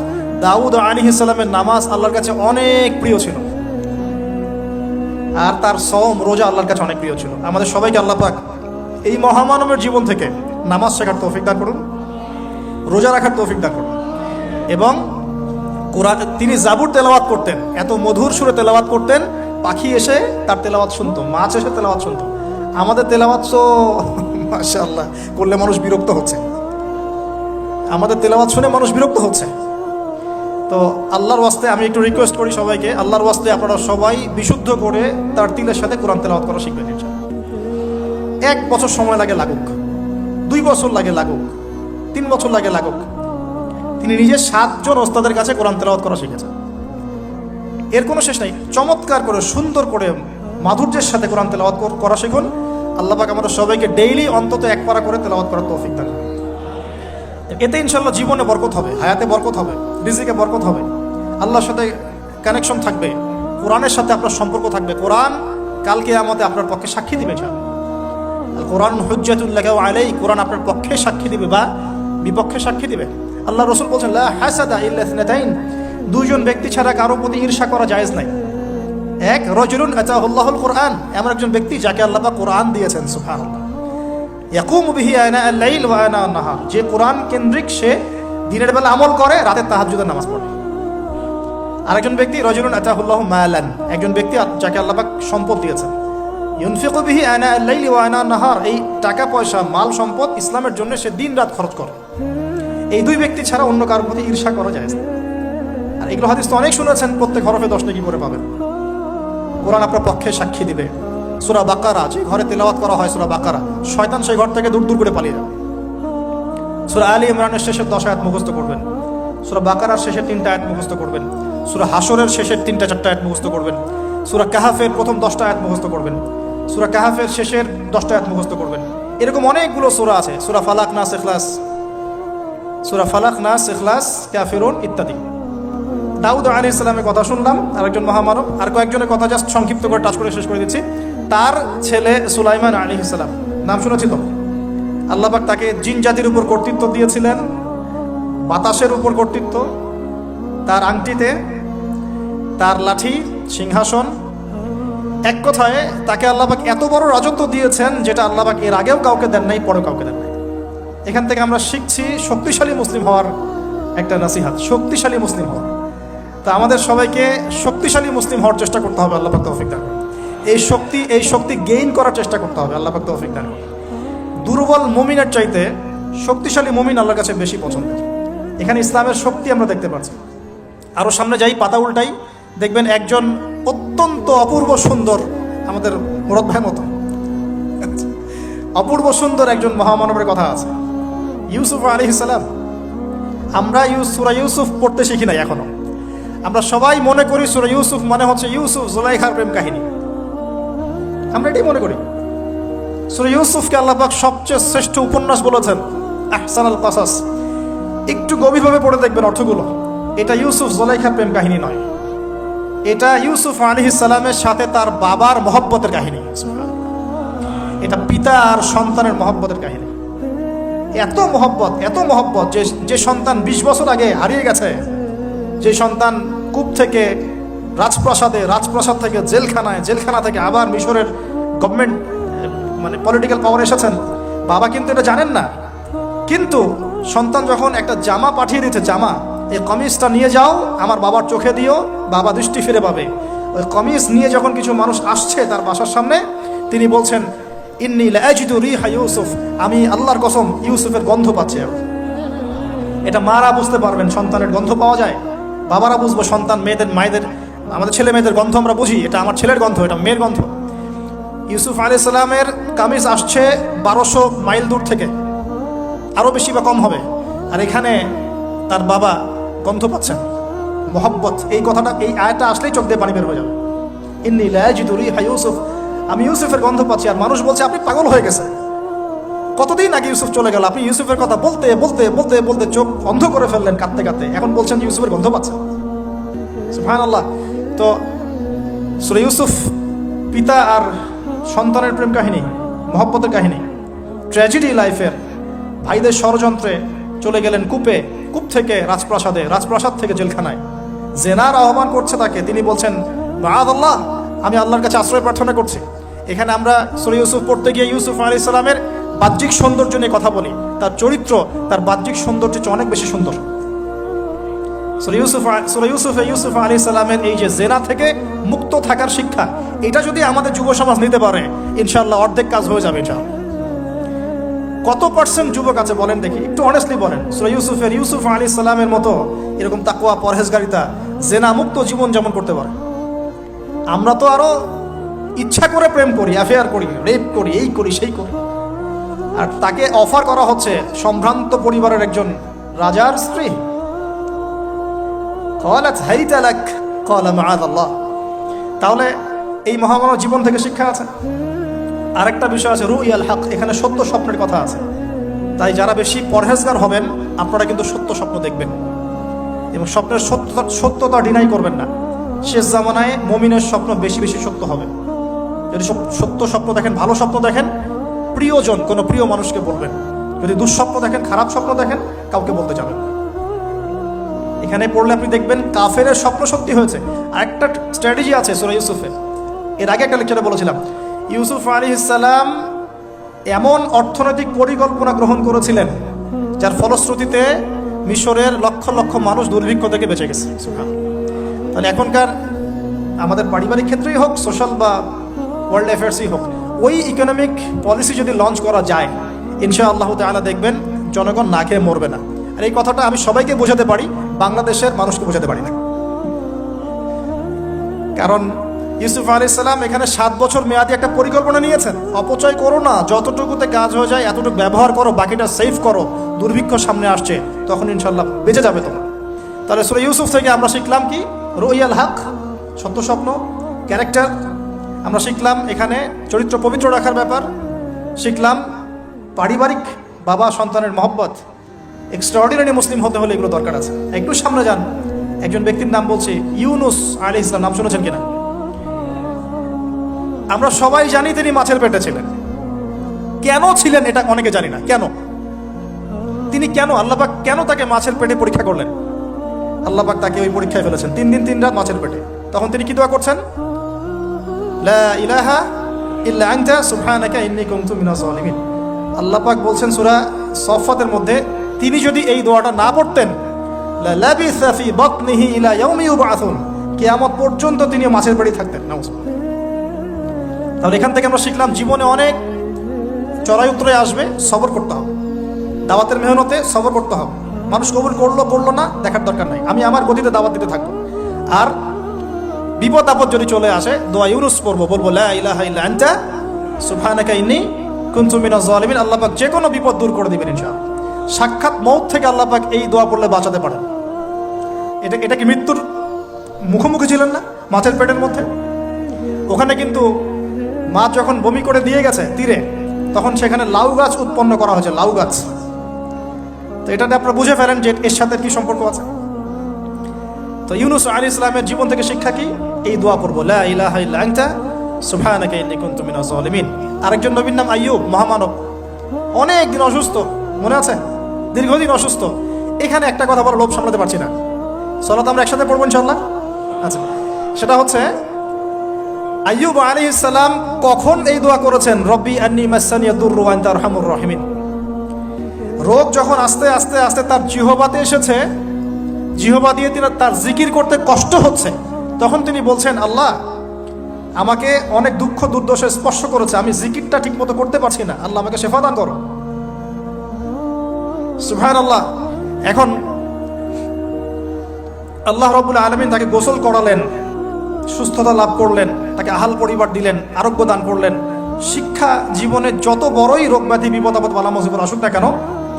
দাউদ আলাইহিস সালামের নামাজ আল্লাহর কাছে অনেক প্রিয় ছিল, আর তার সওম রোজা আল্লাহর কাছে অনেক প্রিয় ছিল। আমাদের সবাইকে আল্লাহ পাক এই মহামানবের জীবন থেকে নামাজ শেখার তৌফিক দান করুন, রোজা রাখার তৌফিক দান করুন। এবং কোরআন, তিনি জাবুর তেলাওয়াত করতেন, এত মধুর সুরে তেলাওয়াত করতেন, পাখি এসে তার তেলাওয়াত শুনতো, মাছ এসে তেলাওয়াত শুনতো। আমাদের তেলাওয়াত তো মাশাআল্লাহ করলে মানুষ বিরক্ত হচ্ছে, আমাদের তেলাওয়াত শুনে মানুষ বিরক্ত হচ্ছে। তো আল্লাহর ওয়াস্তে আমি একটু রিকোয়েস্ট করি সবাইকে, আল্লাহর ওয়াস্তে আপনারা সবাই বিশুদ্ধ করে তার তিলের সাথে কোরআন তেলাওয়াত করা শিখবেন ইনশাআল্লাহ। 1 বছর সময় লাগে লাগুক, 2 বছর লাগে লাগুক, 3 বছর লাগে লাগুক, তিনি নিজে 7 জন ওস্তাদের কাছে কোরআন তেলাওয়াত করা শিখেছেন। এর কোনো শেষ নাই। চমৎকার করে, সুন্দর করে, মাধুর্যের সাথে কোরআন তেলাওয়াত করা শিখুন। আল্লাহ পাক আমাদের সবাইকে ডেইলি অন্তত 1 পারা করে তেলাওয়াত করার তৌফিক দান করুন। এতে ইনশাআল্লাহ জীবনে বরকত হবে, হায়াতে বরকত হবে, রিজিকে বরকত হবে, আল্লাহর সাথে কানেকশন থাকবে, কোরআনের সাথে আপনার সম্পর্ক থাকবে। কোরআন কালকে কিয়ামতে আপনার পক্ষে সাক্ষী দিবে। আল কোরআন হুজ্জাতুল লাকা ওয়া আলাই, কোরআন আপনার পক্ষে সাক্ষী দিবে বা বিপক্ষে সাক্ষী দিবে। আল্লাহ রাসূল বলেন লা হাসাদা ইল্লা ইসনাতাইন, 2 জন ব্যক্তি ছাড়া কারো প্রতি ঈর্ষা করা জায়েজ নাই। এক, রাজুলুন আতাহুল্লাহুল কোরআন, এমন একজন ব্যক্তি যাকে আল্লাহ পাক কোরআন দিয়েছেন, সুবহানাল্লাহ। ইয়াকুমু বিহি আনা আল-লাইল ওয়া আনা আন-নাহার, যে কোরআন কেন্দ্রিক, সে দিনের বেলা আমল করে, রাতে তাহাজ্জুদের নামাজ পড়ে। আরেকজন ব্যক্তি রাজুলুন আতাহুল্লাহু মালান, একজন ব্যক্তি যাকে আল্লাহ পাক সম্পদ দিয়েছেন, ইউনফিকু বিহি আনা আল-লাইল ওয়া আনা আন-নাহার, এই টাকা পয়সা, মাল সম্পদ ইসলামের জন্য সে দিন রাত খরচ করে। এই 2 ব্যক্তি ছাড়া অন্য কারোর প্রতি ঈর্ষা করা জায়েজ না। আর এগুলো হাদিস তো অনেক শুনেছেন, প্রত্যেক হরফে 10 নেকি করে পাবেন। কোরআন আপনার পক্ষে সাক্ষী দিবে। সূরা বাকারা, যে ঘরে তেলাওয়াত করা হয় সূরা বাকারা, শয়তান সেই ঘর থেকে দূর দূর করে পালিয়ে যাবে। সূরা আলী ইমরানের শেষের 10 আয়াত মুখস্থ করবেন, সূরা বাকারার শেষের 3টা আয়াত মুখস্থ করবেন, সূরা হাশরের শেষের 3-4টা আয়াত মুখস্থ করবেন, সূরা কাহাফের প্রথম 10টা আয়াত মুখস্থ করবেন, সূরা কাহাফের শেষের 10টা আয়াত মুখস্থ করবেন। এরকম অনেকগুলো সূরা আছে, সূরা ফালাক, নাস, ইখলাস, সূরা ফালাক, নাস, ইখলাস, কাফিরুন ইত্যাদি। দাউদ আলাইহিস সালামের কথা শুনলাম, আরেকজন মহামানব। আর কয়েকজনের কথা জাস্ট সংক্ষিপ্ত করে টাচ করে শেষ করে দিচ্ছি। তার ছেলে সুলাইমান আলাইহিস সালাম, নাম শুনেছি তো? আল্লাহ পাক তাকে জিন জাতির উপর কর্তৃত্ব দিয়েছিলেন, বাতাসের উপর কর্তৃত্ব, তার আংটিতে, তার লাঠি, সিংহাসন। এক কথায় তাকে আল্লাহ পাক এত বড় রাজত্ব দিয়েছেন যেটা আল্লাহ পাক এর আগেও কাউকে দেন নাই, পরেও কাউকে দেন নাই। এখান থেকে আমরা শিখছি শক্তিশালী মুসলিম হওয়ার একটা নসিহত, শক্তিশালী মুসলিম হওয়া। তা আমাদের সবাইকে শক্তিশালী মুসলিম হওয়ার চেষ্টা করতে হবে, আল্লাহ পাক তৌফিক দান করুন। এই শক্তি গেইন করার চেষ্টা করতে হবে, আল্লাহ পাক তৌফিক দান করুন। দুর্বল মুমিনের চাইতে শক্তিশালী মুমিন আল্লাহর কাছে বেশি পছন্দের। এখানে ইসলামের শক্তি আমরা দেখতে পাচ্ছি। আরও সামনে যাই, পাতা উল্টাই, দেখবেন একজন অত্যন্ত অপূর্ব সুন্দর, আমাদের মুরাদ ভাইয়ের মতো অপূর্ব সুন্দর একজন মহামানবের কথা আছে, ইউসুফ আলাইহিস সালাম। আমরা সূরা ইউসুফ পড়তে শিখি নাই এখনো। আমরা সবাই মনে করি সূরা ইউসুফ মানে হচ্ছে ইউসুফ জুলাইখার প্রেম কাহিনী, আমরা এটাই মনে করি। সূরা ইউসুফকে আল্লাহ পাক সবচেয়ে শ্রেষ্ঠ উপন্যাস বলেছেন, আহসানুল কাসাস। একটু গভীরভাবে পড়ে দেখবেন অর্থগুলো। এটা ইউসুফ জুলাইখার প্রেম কাহিনী নয়, এটা ইউসুফ আলাইহিস সালামের সাথে তার বাবার মহব্বতের কাহিনী। এটা পিতা আর সন্তানের মহব্বতের কাহিনী। এত মহব্বত যে সন্তান 20 বছর আগে হারিয়ে গেছে, যে সন্তান কূপ থেকে রাজপ্রাসাদে, রাজপ্রাসাদ থেকে জেলখানায়, জেলখানা থেকে আবার মিশরের গভর্নমেন্ট মানে পলিটিক্যাল পাওয়ার এসেছেন। বাবা কিন্তু এটা জানেন না, কিন্তু সন্তান যখন একটা জামা পাঠিয়ে দিতে, জামা, এই কমিজটা নিয়ে যাও আমার বাবার চোখে দিও, বাবা দৃষ্টি ফিরে পাবে। ওই কমিজ নিয়ে যখন কিছু মানুষ আসছে তার বাসার সামনে, তিনি বলছেন ইন্নী লাআজিদু রিহা ইউসুফ, আমি আল্লাহর কসম ইউসুফের গন্ধ পাচ্ছি। এটা মারা বুঝতে পারবেন, সন্তানের গন্ধ পাওয়া যায়। বাবারা বুঝবো, সন্তান, মায়েদের, আমাদের ছেলে মেয়েদের গন্ধ আমরা বুঝি, এটা আমার ছেলের গন্ধ, এটা মেয়ের গন্ধ। ইউসুফ আলাইহিস সালামের কামিজ আসছে 1200 মাইল দূর থেকে, আরও বেশি বা কম হবে। আর এখানে তার বাবা গন্ধ পাচ্ছেন, মহব্বত। এই কথাটা, এই আয়াতটা আসলেই চোখ দিয়ে পানি বের হয়ে যাবে। ইন্নী লাআজিদু রিহা ইউসুফ, আমি ইউসুফের গন্ধ পাচ্ছি। আর মানুষ বলছে আপনি পাগল হয়ে গেছে, কতদিন আগে ইউসুফ চলে গেল, আপনি ইউসুফের কথা বলতে বলতে বলতে বলতে চোখ অন্ধ করে ফেললেন কাঁদতে কাঁদতে, এখন বলছেন ইউসুফের গন্ধ পাচ্ছেন। সুবহানাল্লাহ। তো সূরা ইউসুফ পিতা আর সন্তানের প্রেম কাহিনী, মহব্বতের কাহিনী, ট্র্যাজেডি লাইফের। ভাইদের ষড়যন্ত্রে চলে গেলেন কূপে, কূপ থেকে রাজপ্রাসাদে, রাজপ্রাসাদ থেকে জেলখানায়। জেনার আহ্বান করছে তাকে, তিনি বলছেন মাআযাল্লাহ, আমি আল্লাহর কাছে আশ্রয় প্রার্থনা করছি। এখানে আমরা সূরা ইউসুফ পড়তে গিয়ে ইউসুফ আলাইহিস সালামের বাহ্যিক সৌন্দর্য নিয়ে কথা বলি, তার চরিত্র, তার বাহ্যিক সৌন্দর্য অনেক বেশি সুন্দর। সূরা ইউসুফ আলাইহিস সালামের এই যে জেনা থেকে মুক্ত থাকার শিক্ষা, এটা যদি আমাদের যুব সমাজ নিতে পারে, ইনশাআল্লাহ অর্ধেক কাজ হয়ে যাবে। কত পার্সেন্ট যুবক আছে বলেন দেখি, একটু অনেস্টলি বলেন, সূরা ইউসুফ আলাইহিস সালামের মতো এরকম তাকওয়া, পরহেজগারিতা, জেনা মুক্ত জীবন যেমন করতে পারে। আমরা তো আরো ইচ্ছা করে প্রেম করি, অ্যাফেয়ার করি, রেপ করি, এই করি সেই করি। আর তাকে অফার করা হচ্ছে সম্ভ্রান্ত পরিবারের একজন রাজার স্ত্রী, ক্বালাত হাইতা লাক ক্বালা মাআযাল্লাহ। তাহলে এই মহামানব জীবন থেকে শিক্ষা আছে। আরেকটা বিষয় আছে রুইয়াল হক, এখানে সত্য স্বপ্নের কথা আছে। তাই যারা বেশি পরহেজগার হবেন আপনারা কিন্তু সত্য স্বপ্ন দেখবেন এবং স্বপ্নের সত্যতা ডিনাই করবেন না। শেষ জামানায় মুমিনের স্বপ্ন বেশি বেশি সত্য হবে। যদি সত্য স্বপ্ন দেখেন, ভালো স্বপ্ন দেখেন, প্রিয়জন কোনো প্রিয় মানুষকে বলবেন। যদি দুঃস্বপ্ন দেখেন, খারাপ স্বপ্ন দেখেন, কাউকে বলতে যাবেন না। এখানে পড়লে আপনি দেখবেন কাফেরের স্বপ্ন সত্যি হয়েছে। আরেকটা স্ট্র্যাটেজি আছে সূরা ইউসুফে, এর আগে একটা লেকচারে বলেছিলাম। ইউসুফ আলাইহিস সালাম এমন অর্থনৈতিক পরিকল্পনা গ্রহণ করেছিলেন যার ফলশ্রুতিতে মিশরের লক্ষ লক্ষ মানুষ দুর্ভিক্ষ থেকে বেঁচে গেছে। তাহলে এখনকার আমাদের পারিবারিক ক্ষেত্রেই হোক, সোশ্যাল বা ওয়ার্ল্ড অ্যাফেয়ার্সই হোক, ওই ইকোনমিক পলিসি যদি লঞ্চ করা যায় ইনশাআল্লাহ তাআলা দেখবেন জনগণ না খেয়ে মরবে না। আর এই কথাটা আমি সবাইকে বোঝাতে পারি, বাংলাদেশের মানুষকে বোঝাতে পারি না। কারণ ইউসুফ আলাইহিস সালাম এখানে 7 বছর মেয়াদি একটা পরিকল্পনা নিয়েছেন। অপচয় করো না, যতটুকুতে কাজ হয়ে যায় এতটুকু ব্যবহার করো, বাকিটা সেভ করো। দুর্ভিক্ষ সামনে আসছে, তখন ইনশাআল্লাহ বেঁচে যাবে তোমার। তাহলে সূরা ইউসুফ থেকে আমরা শিখলাম কি? রুইয়াল হক, সত্য স্বপ্ন, ক্যারেক্টার। আমরা শিখলাম এখানে চরিত্র পবিত্র রাখার ব্যাপার। শিখলাম পারিবারিক বাবা সন্তানের মহব্বত। এক্সট্রাঅর্ডিনারি মুসলিম হতে হলে এগুলো দরকার আছে। একটু সামনে যান, একজন ব্যক্তির নাম বলছি, ইউনুস আলাইহিস সালাম। নাম শুনেছেন কিনা? আমরা সবাই জানি তিনি মাছের পেটে ছিলেন। কেন ছিলেন এটা অনেকে জানি না। কেন তিনি, কেন আল্লাহ পাক কেন তাকে মাছের পেটে পরীক্ষা করলেন? আল্লাহ পাক তাকে ওই পরীক্ষায় ফেলেছেন 3 দিন 3 রাত মাছের পেটে। তখন তিনি কি দোয়া করছেন? লা ইলাহা ইল্লা আনতা সুবহানাকা ইন্নী কুনতু মিনাজ জালিমিন। আল্লাহ পাক বলছেন সূরা সফফাতের মধ্যে, তিনি যদি এই দোয়াটা না পড়তেন লা লাবিসা ফি বাতনিহি ইলা ইয়াউমি ইউবআসুন, কিয়ামত পর্যন্ত তিনি মাছের পেটেই থাকতেন। নাউজুবিল্লাহ। তাহলে এখান থেকে আমরা শিখলাম জীবনে অনেক চড়াই উতরাই আসবে, সবর করতে হবে। দাওয়াতের মেহনতে সবর করতে হবে। মানুষ কবুল করলো না দেখার দরকার নাই, আমি আমার গতিতে দাওয়াত দিতে থাকবো। আর বিপদ আপদ যদি চলে আসে দোয়া ইউনুস পড়বো, বলবো লা ইলাহা ইল্লা আনতা সুবহানাকা ইন্নী কুনতু মিনাজ জালিমিন। আল্লাহ পাক যে কোনো বিপদ দূর করে দিবেন ইনশাআল্লাহ। সাক্ষাৎ মওত থেকে আল্লাহ পাক এই দোয়া পড়লে বাঁচাতে পারেন। এটা কি মৃত্যুর মুখোমুখি ছিলেন না মাছের পেটের মধ্যে? ওখানে কিন্তু মাছ যখন বমি করে দিয়ে গেছে তীরে, তখন সেখানে লাউ গাছ উৎপন্ন করা হয়েছে, লাউ গাছ। তো এটাতে আপনারা বুঝে ফেলেন যে এর সাথে কি সম্পর্ক আছে। তো ইউনুস আলাইহিস সালামের জীবন থেকে শিক্ষা কি? এই দোয়া পড়বো, লা ইলাহা ইল্লা আনতা সুবহানাকা ইন্নী কুনতু মিনাজ জালিমিন। আরেকজন নবীর নাম আইয়ুব, মহামানব। অনেক দিন অসুস্থ, মনে আছে? দীর্ঘদিন অসুস্থ। এখানে একটা কথা বলার লোভ সামলাতে পারছি না। সালাত আমরা একসাথে পড়বো ইনশাআল্লাহ। আচ্ছা, সেটা হচ্ছে আইয়ুব আলাইহিস সালাম কখন এই দোয়া করেছেন? রব্বি আন্নী মাসানিয়া দুররু ওয়া আনতা আরহামুর রাহিমিন। রোগ যখন আস্তে আস্তে আস্তে তার জিহ্বাতে এসেছে, জিহ্বা দিয়ে তিনি তার জিকির করতে কষ্ট হচ্ছে, তখন তিনি বলছেন, আল্লাহ আমাকে অনেক দুঃখ দুর্দশা স্পর্শ করেছে, আমি জিকিরটা ঠিক মতো করতে পারছি না, আল্লাহ আমাকে শেফা দান করো। সুবহানাল্লাহ। এখন আল্লাহ রাব্বুল আলামিন তাকে গোসল করালেন, সুস্থতা লাভ করলেন, তাকে আহাল পরিবার দিলেন, আরোগ্য দান করলেন। শিক্ষা জীবনে যত বড়ই রোগ ব্যাধি বিপদ আপদ বালা মুসিবত আসুক না কেন,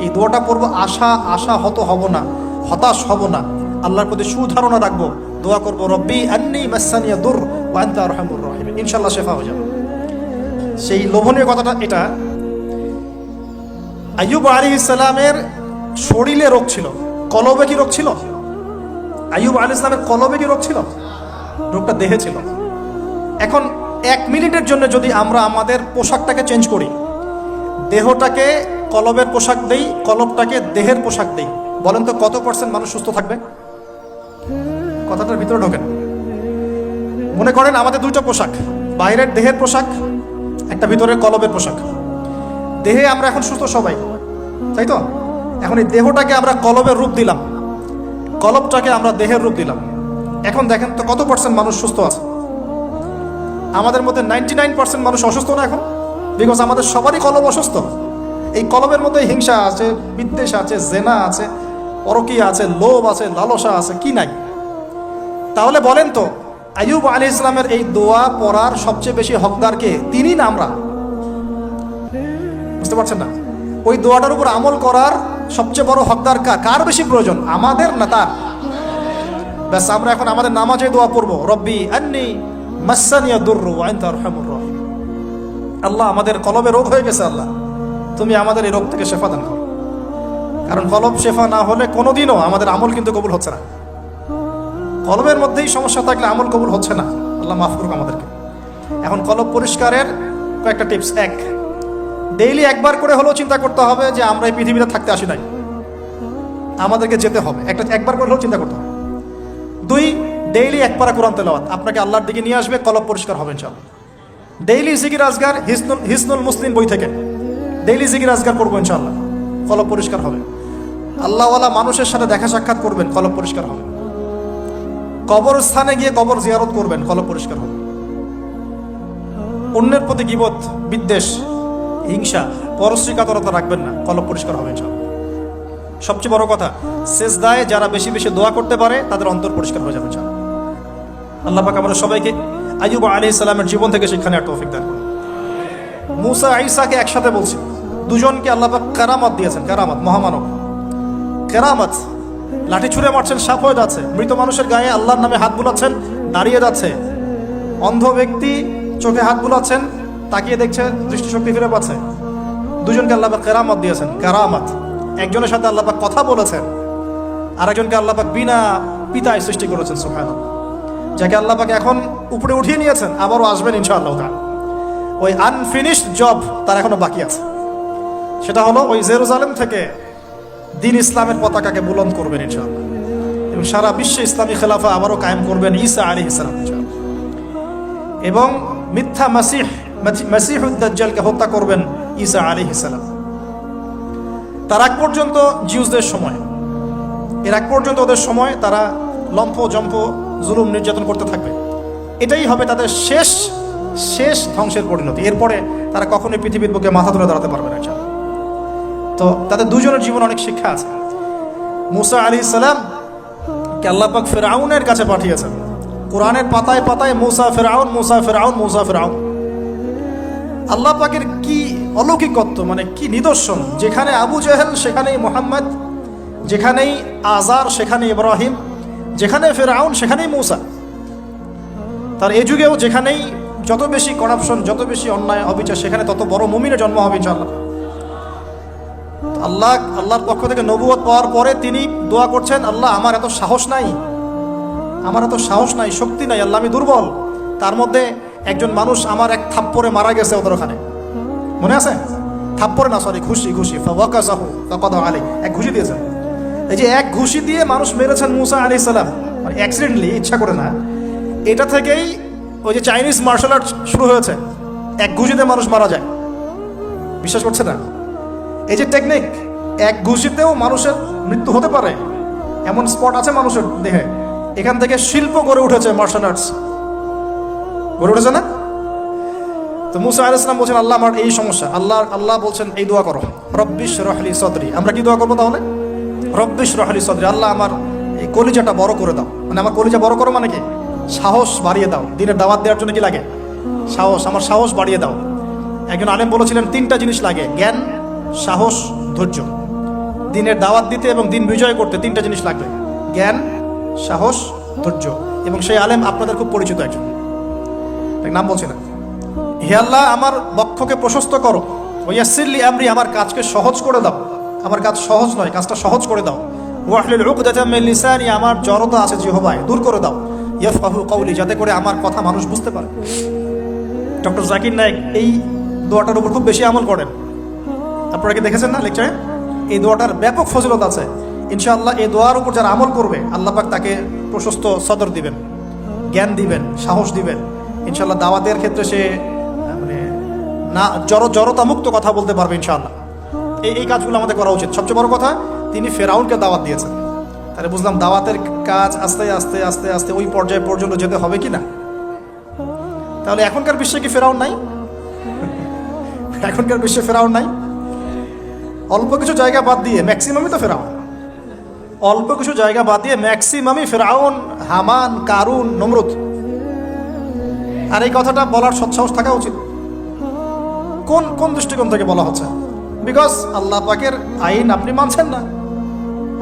এই দোয়াটা পড়বো, আশাহত হব না, হতাশ হব না, আল্লাহর প্রতি সুধারণা রাখবো, দোয়া করবো রব্বি আন্নী মাসানিয়া দুর ওয়া আনতা আরহামুর রাহিমিন। ইনশাআল্লাহ শেফা হয়ে যাবে। সেই লোভনীয় কথাটা এটা। আইয়ুব আলাইহিস সালামের শরীরে রোগ ছিল, কলবে কি রোগ ছিল? আইয়ুব আলাইহিস সালামের কলবে কি রোগ ছিল? রোগটা দেহে ছিল। এখন 1 মিনিটের জন্য যদি আমরা আমাদের পোশাকটাকে চেঞ্জ করি, দেহটাকে কলবের পোশাক দেই, কলবটাকে দেহের পোশাক দেই, বলেন তো কত % মানুষ সুস্থ থাকবে? কথাটার ভিতরে ঢোকেন। মনে করেন আমাদের 2টা পোশাক, বাইরের দেহের পোশাক, একটা ভিতরের কলবের পোশাক। দেহে আমরা এখন সুস্থ সবাই, তাই তো? এখন এই দেহটাকে আমরা কলবের রূপ দিলাম, কলবটাকে আমরা দেহের রূপ দিলাম। এখন দেখেন তো কত % মানুষ সুস্থ আছে? আমাদের মধ্যে 99% মানুষ অসুস্থ না এখন? বিকজ আমাদের সবারই কলব অসুস্থ। এই কলবের মধ্যে হিংসা আছে, বিদ্বেষ আছে, জেনা আছে, পরকীয়া আছে, লোভ আছে, লালসা আছে, কি নাই? তাহলে বলেন তো আইয়ুব আলাইহিস সালামের এই দোয়া পড়ার সবচেয়ে বেশি হকদার কে? তিনি না আমরা? বুঝতে পারছেন না? ওই দোয়াটার উপর আমল করার সবচেয়ে বড় হকদার কার বেশি প্রয়োজন? আমাদের না তার? ব্যাস আমরা এখন আমাদের নামাজে দোয়া পড়বো, রব্বি আন্নি মাসানিয়া দুররু ওয়া আনতা আরহামুর রাহিম। আল্লাহ আমাদের কলবে রোগ হয়ে গেছে, আল্লাহ তুমি আমাদের এই রোগ থেকে শেফা দান করো। কারণ কলব শেফা না হলে কোনোদিনও আমাদের আমল কিন্তু কবুল হচ্ছে না। কলবের মধ্যেই সমস্যা থাকলে আমল কবুল হচ্ছে না। আল্লাহ মাফ করুক আমাদেরকে। এখন কলব পরিষ্কারের কয়েকটা টিপস। এক, ডেইলি একবার করে হলেও চিন্তা করতে হবে যে আমরা এই পৃথিবীতে থাকতে আসি নাই, আমাদেরকে যেতে হবে। একবার করে হলেও চিন্তা করতে হবে। দুই, ডেইলি এক পারা কোরআন তেলাওয়াত আপনাকে আল্লাহর দিকে নিয়ে আসবে, কলব পরিষ্কার হবে ইনশাআল্লাহ। ডেইলি জিকির আজগার হিসনুল মুসলিম বই থেকে ডেইলি জিকির আজগার করবো ইনশাআল্লাহ, কলব পরিষ্কার হবে। আল্লাহওয়ালা মানুষের সাথে দেখা সাক্ষাৎ করবেন, কলব পরিষ্কার হবে। কবরস্থানে গিয়ে কবর জিয়ারত করবেন, কলব পরিষ্কার হবে। অন্যের প্রতি গীবত, বিদ্বেষ, হিংসা, পরশ্রী কাতরতা রাখবেন না, কলব পরিষ্কার হবে ইনশাআল্লাহ। সবচেয়ে বড় কথা, সেজদায় যারা বেশি বেশি দোয়া করতে পারে তাদের অন্তর পরিষ্কার হয়ে যাবে ইনশাআল্লাহ। আল্লাহ পাক আমাদের সবাইকে আইয়ুব আলাইহিস সালামের জীবন থেকে শিক্ষা নেওয়ার তৌফিক দান করুন। মুসা ঈসাকে একসাথে বলছি, দুজনকে আল্লাহ পাক কেরামত দিয়েছেন, কেরামত, মহামানব কেরামত। লাঠি ছুঁড়ে মারছেন, সাপ হয়ে যাচ্ছে। মৃত মানুষের গায়ে আল্লাহর নামে হাত বুলাচ্ছেন, দাঁড়িয়ে যাচ্ছে। অন্ধ ব্যক্তি চোখে হাত বুলাচ্ছেন, তাকিয়ে দেখছে, দৃষ্টিশক্তি ফিরে পাচ্ছে। দুজনকে আল্লাহ পাক কেরামত দিয়েছেন, কেরামত। একজনের সাথে আল্লাহ পাক কথা বলেছেন, আরেকজনকে আল্লাহ পাক বিনা পিতায় সৃষ্টি করেছেন, সুবহানাল্লাহ। যাকে আল্লাহ পাক এখন উপরে উঠিয়ে নিয়েছেন, আবারও আসবেন ইনশাআল্লাহ তাআলা। ওই আনফিনিশড জব তার এখনো বাকি আছে, সেটা হলো ওই জেরুজালেম থেকে দিন ইসলামের পতাকাকে বুলন্দ করবেন ইনশাআল্লাহ, এবং সারা বিশ্বে ইসলামী খেলাফা আবারও কায়েম করবেন ঈসা আলাইহিস সালাম ইনশাআল্লাহ। এবং মিথ্যা মাসিহুদ দাজ্জালকে হত্যা করবেন ঈসা আলাইহিস সালাম। তার আগ পর্যন্ত জিউসদের সময়, এর আগ পর্যন্ত ওদের সময় তারা লম্ফ জম্প জুলুম নির্যাতন করতে থাকবে। এটাই হবে তাদের শেষ ধ্বংসের পরিণতি। এরপরে তারা কখনোই পৃথিবীর বুকে মাথা তুলে দাঁড়াতে পারবে না। তো তাদের দুজনের জীবনে অনেক শিক্ষা আছে। মুসা আলাইহিস সালাম কে আল্লাহ পাক ফিরআউনের কাছে পাঠিয়েছেন। কোরআনের পাতায় পাতায় মুসা ফিরআউন, মুসা ফিরআউন, মুসা ফিরআউন। আল্লাহ পাকের কি অলৌকিকত্ব, মানে কি নিদর্শন! যেখানে আবু জেহেল সেখানেই মুহাম্মদ, যেখানেই আজার সেখানেই ইব্রাহিম, যেখানে ফিরআউন সেখানেই মুসা। তার এই যুগেও যেখানেই যত বেশি করাপশন, যত বেশি অন্যায় অবিচার, সেখানে তত বড় মুমিনের জন্ম হবে ইনশাআল্লাহ। আল্লাহর পক্ষ থেকে নবুয়ত পাওয়ার পরে তিনি দোয়া করছেন, আল্লাহ আমার এত সাহস নাই, শক্তি নাই, আল্লাহ আমি দুর্বল। তার মধ্যে একজন মানুষ আমার এক থাপ্পড়ে মারা গেছে ওদের ওখানে, মনে আছে? থাপ্পড়ে না, সরি, ঘুষি ফাওয়াকাযাহু ফাকাদা আলাইহি, এক ঘুষি দিয়েছেন। এই যে এক ঘুষি দিয়ে মানুষ মেরেছেন মুসা আলাইহিস সালাম, মানে অ্যাক্সিডেন্টলি, ইচ্ছা করে না। এটা থেকেই ওই যে চাইনিজ মার্শাল আর্ট শুরু হয়েছে, এক ঘুষিতে মানুষ মারা যায়। বিশ্বাস করছে না? এই যে টেকনিক, এক ঘুষিতেও মানুষের মৃত্যু হতে পারে, এমন স্পট আছে মানুষের দেহে। এখান থেকে শিল্প গড়ে উঠেছে, মার্শাল আর্টস গড়ে উঠেছে না? তো মুসা আলাইহিস সালাম বলছেন, আল্লাহ আমার এই সমস্যা। আল্লাহ বলছেন এই দোয়া করো, রব্বি ইশরাহ লি সাদরি। আমরা কি দোয়া করবো তাহলে? রব্বি ইশরাহ লি সাদরি, আল্লাহ আমার এই কলিজাটা বড় করে দাও। মানে আমার কলিজা বড় করো মানে কি? সাহস বাড়িয়ে দাও। দিনের দাওয়াত দেওয়ার জন্য কি লাগে? সাহস। আমার সাহস বাড়িয়ে দাও। একজন আলেম বলেছিলেন 3টা জিনিস লাগে, জ্ঞান, সাহস, ধৈর্য। দিনের দাওয়াত দিতে এবং দিন বিজয় করতে 3টা জিনিস লাগবে, জ্ঞান, সাহস, ধৈর্য। এবং সেই আলেম আপনাদের খুব পরিচিত একজন, নাম বলছি না। হে আল্লাহ আমার বক্ষকে প্রশস্ত করো, ওয়াসসিরলি আমরি, আমার কাজকে সহজ করে দাও। আমার কাজ সহজ নয়, কাজটা সহজ করে দাও। ওয়াহলুল উকদাতাম মিন লিসানি, আমার জড়তা আছে জিহ্বায়, দূর করে দাও। ইয়াফকাহু কওলি, যাতে করে আমার কথা মানুষ বুঝতে পারে। ডক্টর জাকির নায়েক এই দোয়াটার উপর খুব বেশি আমল করেন। আপনারা কি দেখেছেন না লেকচারে? এই দোয়াটার ব্যাপক ফজিলত আছে। ইনশাআল্লাহ এই দোয়ার উপর যারা আমল করবে, আল্লাহ পাক তাকে প্রশস্ত সদর দিবেন, জ্ঞান দিবেন, সাহস দিবেন। ইনশাআল্লাহ দাওয়াতের ক্ষেত্রে সে মানে না জড়তা মুক্ত কথা বলতে পারবে ইনশাআল্লাহ। এই কাজগুলো আমাদের করা উচিত। সবচেয়ে বড় কথা, তিনি ফেরাউনকে দাওয়াত দিয়েছেন। তাহলে বুঝলাম দাওয়াতের কাজ আস্তে আস্তে আস্তে আস্তে ওই পর্যায়ে পর্যন্ত যেতে হবে কি না? তাহলে এখনকার বিশ্বে কি ফেরাউন নাই? এখনকার বিশ্বে ফেরাউন নাই? অল্প কিছু জায়গা বাদ দিয়ে ম্যাক্সিমামই তো ফেরাউন। অল্প কিছু জায়গা বাদ দিয়ে ম্যাক্সিমামই ফেরাউন, হামান, কারুন, নমরুদ। আর এই কথাটা বলার সৎসাহস থাকা উচিত। কোন দৃষ্টিকোণ থেকে বলা হচ্ছে? বিকজ আল্লাহ পাকের আইন আপনি মানছেন না,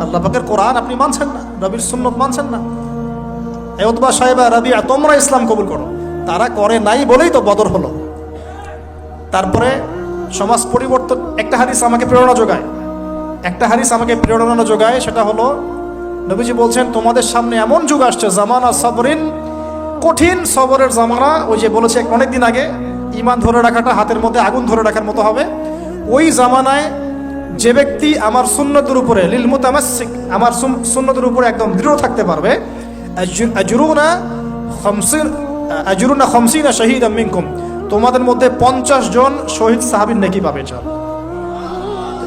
আল্লাহ পাকের কোরআন আপনি মানছেন না, নবীর সুন্নত মানছেন না। এই উতবা সাহেবা রাবিয়া তোমরা ইসলাম কবুল করো। তারা করে নাই বলেই তো বদর হলো। তারপরে সমাজ পরিবর্তন, একটা হাদিস আমাকে প্রেরণা যোগায়, সেটা হলো নবীজি বলছেন তোমাদের সামনে এমন যুগ আসছে জামানা সাবরিন, কঠিন সবরের জামানা। ওই যে বলেছে অনেকদিন আগে, ঈমান ধরে রাখাটা হাতের মধ্যে আগুন ধরে রাখার মতো হবে। ওই জামানায় যে ব্যক্তি আমার সুন্নতের উপরে লিল মুতামাসসিক, আমার সুন্নতের উপরে একদম দৃঢ় থাকতে পারবে, আজরুনা খামসিনা শাহীদাম মিনকুম, তোমাদের মধ্যে 50 জন শহীদ সাহাবীর নেকি পাবে।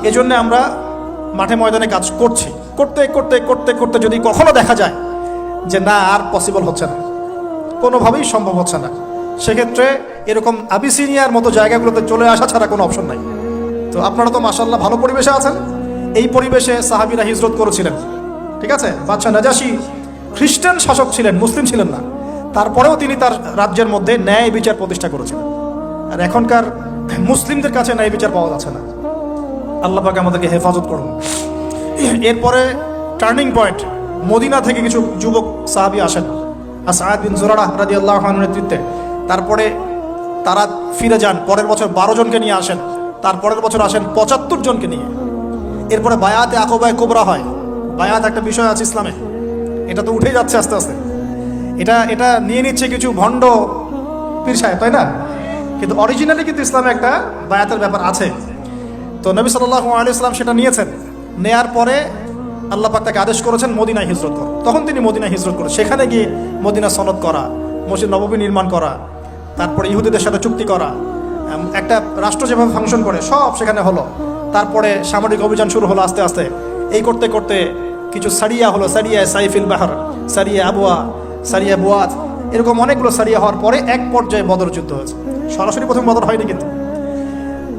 এই জন্য আমরা মাঠে ময়দানে কাজ করছি। করতে করতে করতে করতে যদি কখনো দেখা যায় যে না আর পসিবল হচ্ছে না, কোনোভাবেই সম্ভব হচ্ছে না, সেক্ষেত্রে এরকম আবিসিনিয়ার মতো জায়গাগুলোতে চলে আসা ছাড়া কোনো অপশন নাই। তো আপনারা তো মাশাআল্লাহ ভালো পরিবেশে আছেন। এই পরিবেশে সাহাবীরা হিজরত করেছিলেন, ঠিক আছে। বাদশা নাজাশী খ্রিস্টান শাসক ছিলেন, মুসলিম ছিলেন না, তারপরেও তিনি তার রাজ্যের মধ্যে ন্যায় বিচার প্রতিষ্ঠা করেছিলেন। আর এখনকার মুসলিমদের কাছে ন্যায় বিচার পাওয়া যাচ্ছে না। আল্লাহ পাক আমাদেরকে হেফাজত করুন। এরপরে টার্নিং পয়েন্ট, মদিনা থেকে কিছু যুবক সাহাবী আসেন আসআদ বিন জুরারা রাদিয়াল্লাহু আনহুর নেতৃত্বে। তারপরে তারা ফিরে যান, পরের বছর 12 জনকে নিয়ে আসেন, তারপরের বছর আসেন 75 জনকে নিয়ে। এরপরে বায়াতে আকবায়ে কুবরা হয়। বায়াত একটা বিষয় আছে ইসলামে, এটা তো উঠে যাচ্ছে আস্তে আস্তে, এটা নিয়ে নিচ্ছে কিছু ভণ্ড পীর সাহেব, তাই না? কিন্তু অরিজিনালি কিন্তু ইসলামে একটা বায়াতের ব্যাপার আছে। তো নবী সাল্লাল্লাহু আলাইহি ওয়াসাল্লাম সেটা নিয়েছেন। নেয়ার পরে আল্লাহ পাক তাকে আদেশ করেছেন মদিনায় হিজরত করা। তখন তিনি মদিনায় হিজরত করে সেখানে গিয়ে মদিনা সনদ করা, মসজিদ নববী নির্মাণ করা, তারপরে ইহুদিদের সাথে চুক্তি করা, একটা রাষ্ট্র যেভাবে ফাংশন করে সব সেখানে হলো। তারপরে সামরিক অভিযান শুরু হলো আস্তে আস্তে। এই করতে করতে কিছু সারিয়া হলো, সারিয়া সাইফিল বাহর, সারিয়া আবুয়া, সারিয়া বুয়াত, এরকম অনেকগুলো সারিয়া হওয়ার পরে এক পর্যায়ে বদর যুদ্ধ হয়েছে। সরাসরি প্রথম বদর হয়নি, কিন্তু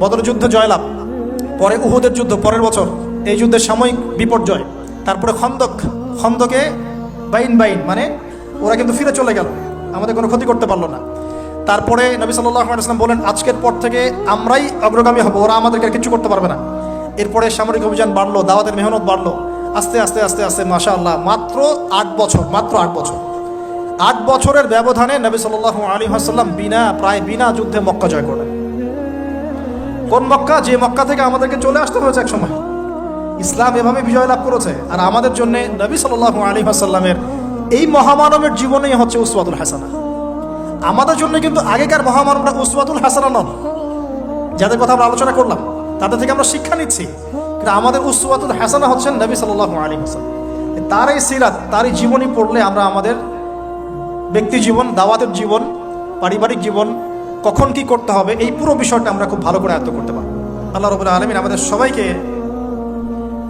বদর যুদ্ধ জয়লাভ, পরে উহুদের যুদ্ধ পরের বছর, এই যুদ্ধের সাময়িক বিপর্যয়। তারপরে খন্দকে বাইন মানে ওরা কিন্তু ফিরে চলে গেল, আমাদের কোনো ক্ষতি করতে পারলো না। তারপরে নবী সাল্লাল্লাহু আলাইহি ওয়াসাল্লাম বলেন আজকের পর থেকে আমরাই অগ্রগামী হব, ওরা আমাদেরকে আর কিছু করতে পারবে না। এরপরে সামরিক অভিযান বাড়লো, দাওয়াতের মেহনত বাড়লো, আস্তে আস্তে আস্তে আস্তে মাশাআল্লাহ মাত্র 8 বছর 8 বছরের ব্যবধানে নবী সাল্লাল্লাহু আলাইহি ওয়াসাল্লাম প্রায় বিনা যুদ্ধে মক্কা জয় করলেন। কোন মক্কা? যে মক্কা থেকে আমাদেরকে চলে আসতে হয়েছে এক সময়। ইসলাম এভাবে বিজয় লাভ করেছে। আর আমাদের জন্য নবী সাল্লাল্লাহু আলাইহি ওয়াসাল্লামের এই মহামানবের জীবনেই হচ্ছে উসওয়াতুল হাসানা। আমাদের জন্য কিন্তু আগেকার মহামানবরা উসওয়াতুল হাসানা নন, যাদের কথা আমরা আলোচনা করলাম, তাদের থেকে আমরা শিক্ষা নিচ্ছি। কিন্তু আমাদের উসওয়াতুল হাসানা হচ্ছেন নবী সাল্লাল্লাহু আলাইহি ওয়াসাল্লাম। তার এই সিরাত, তার এই জীবনী পড়লে আমরা আমাদের ব্যক্তি জীবন, দাওয়াতের জীবন, পারিবারিক জীবন, কখন কি করতে হবে, এই পুরো বিষয়টা আমরা খুব ভালো করে আয়ত্ত করতে পারব। আল্লাহ রাব্বুল আলামিন আমাদের সবাইকে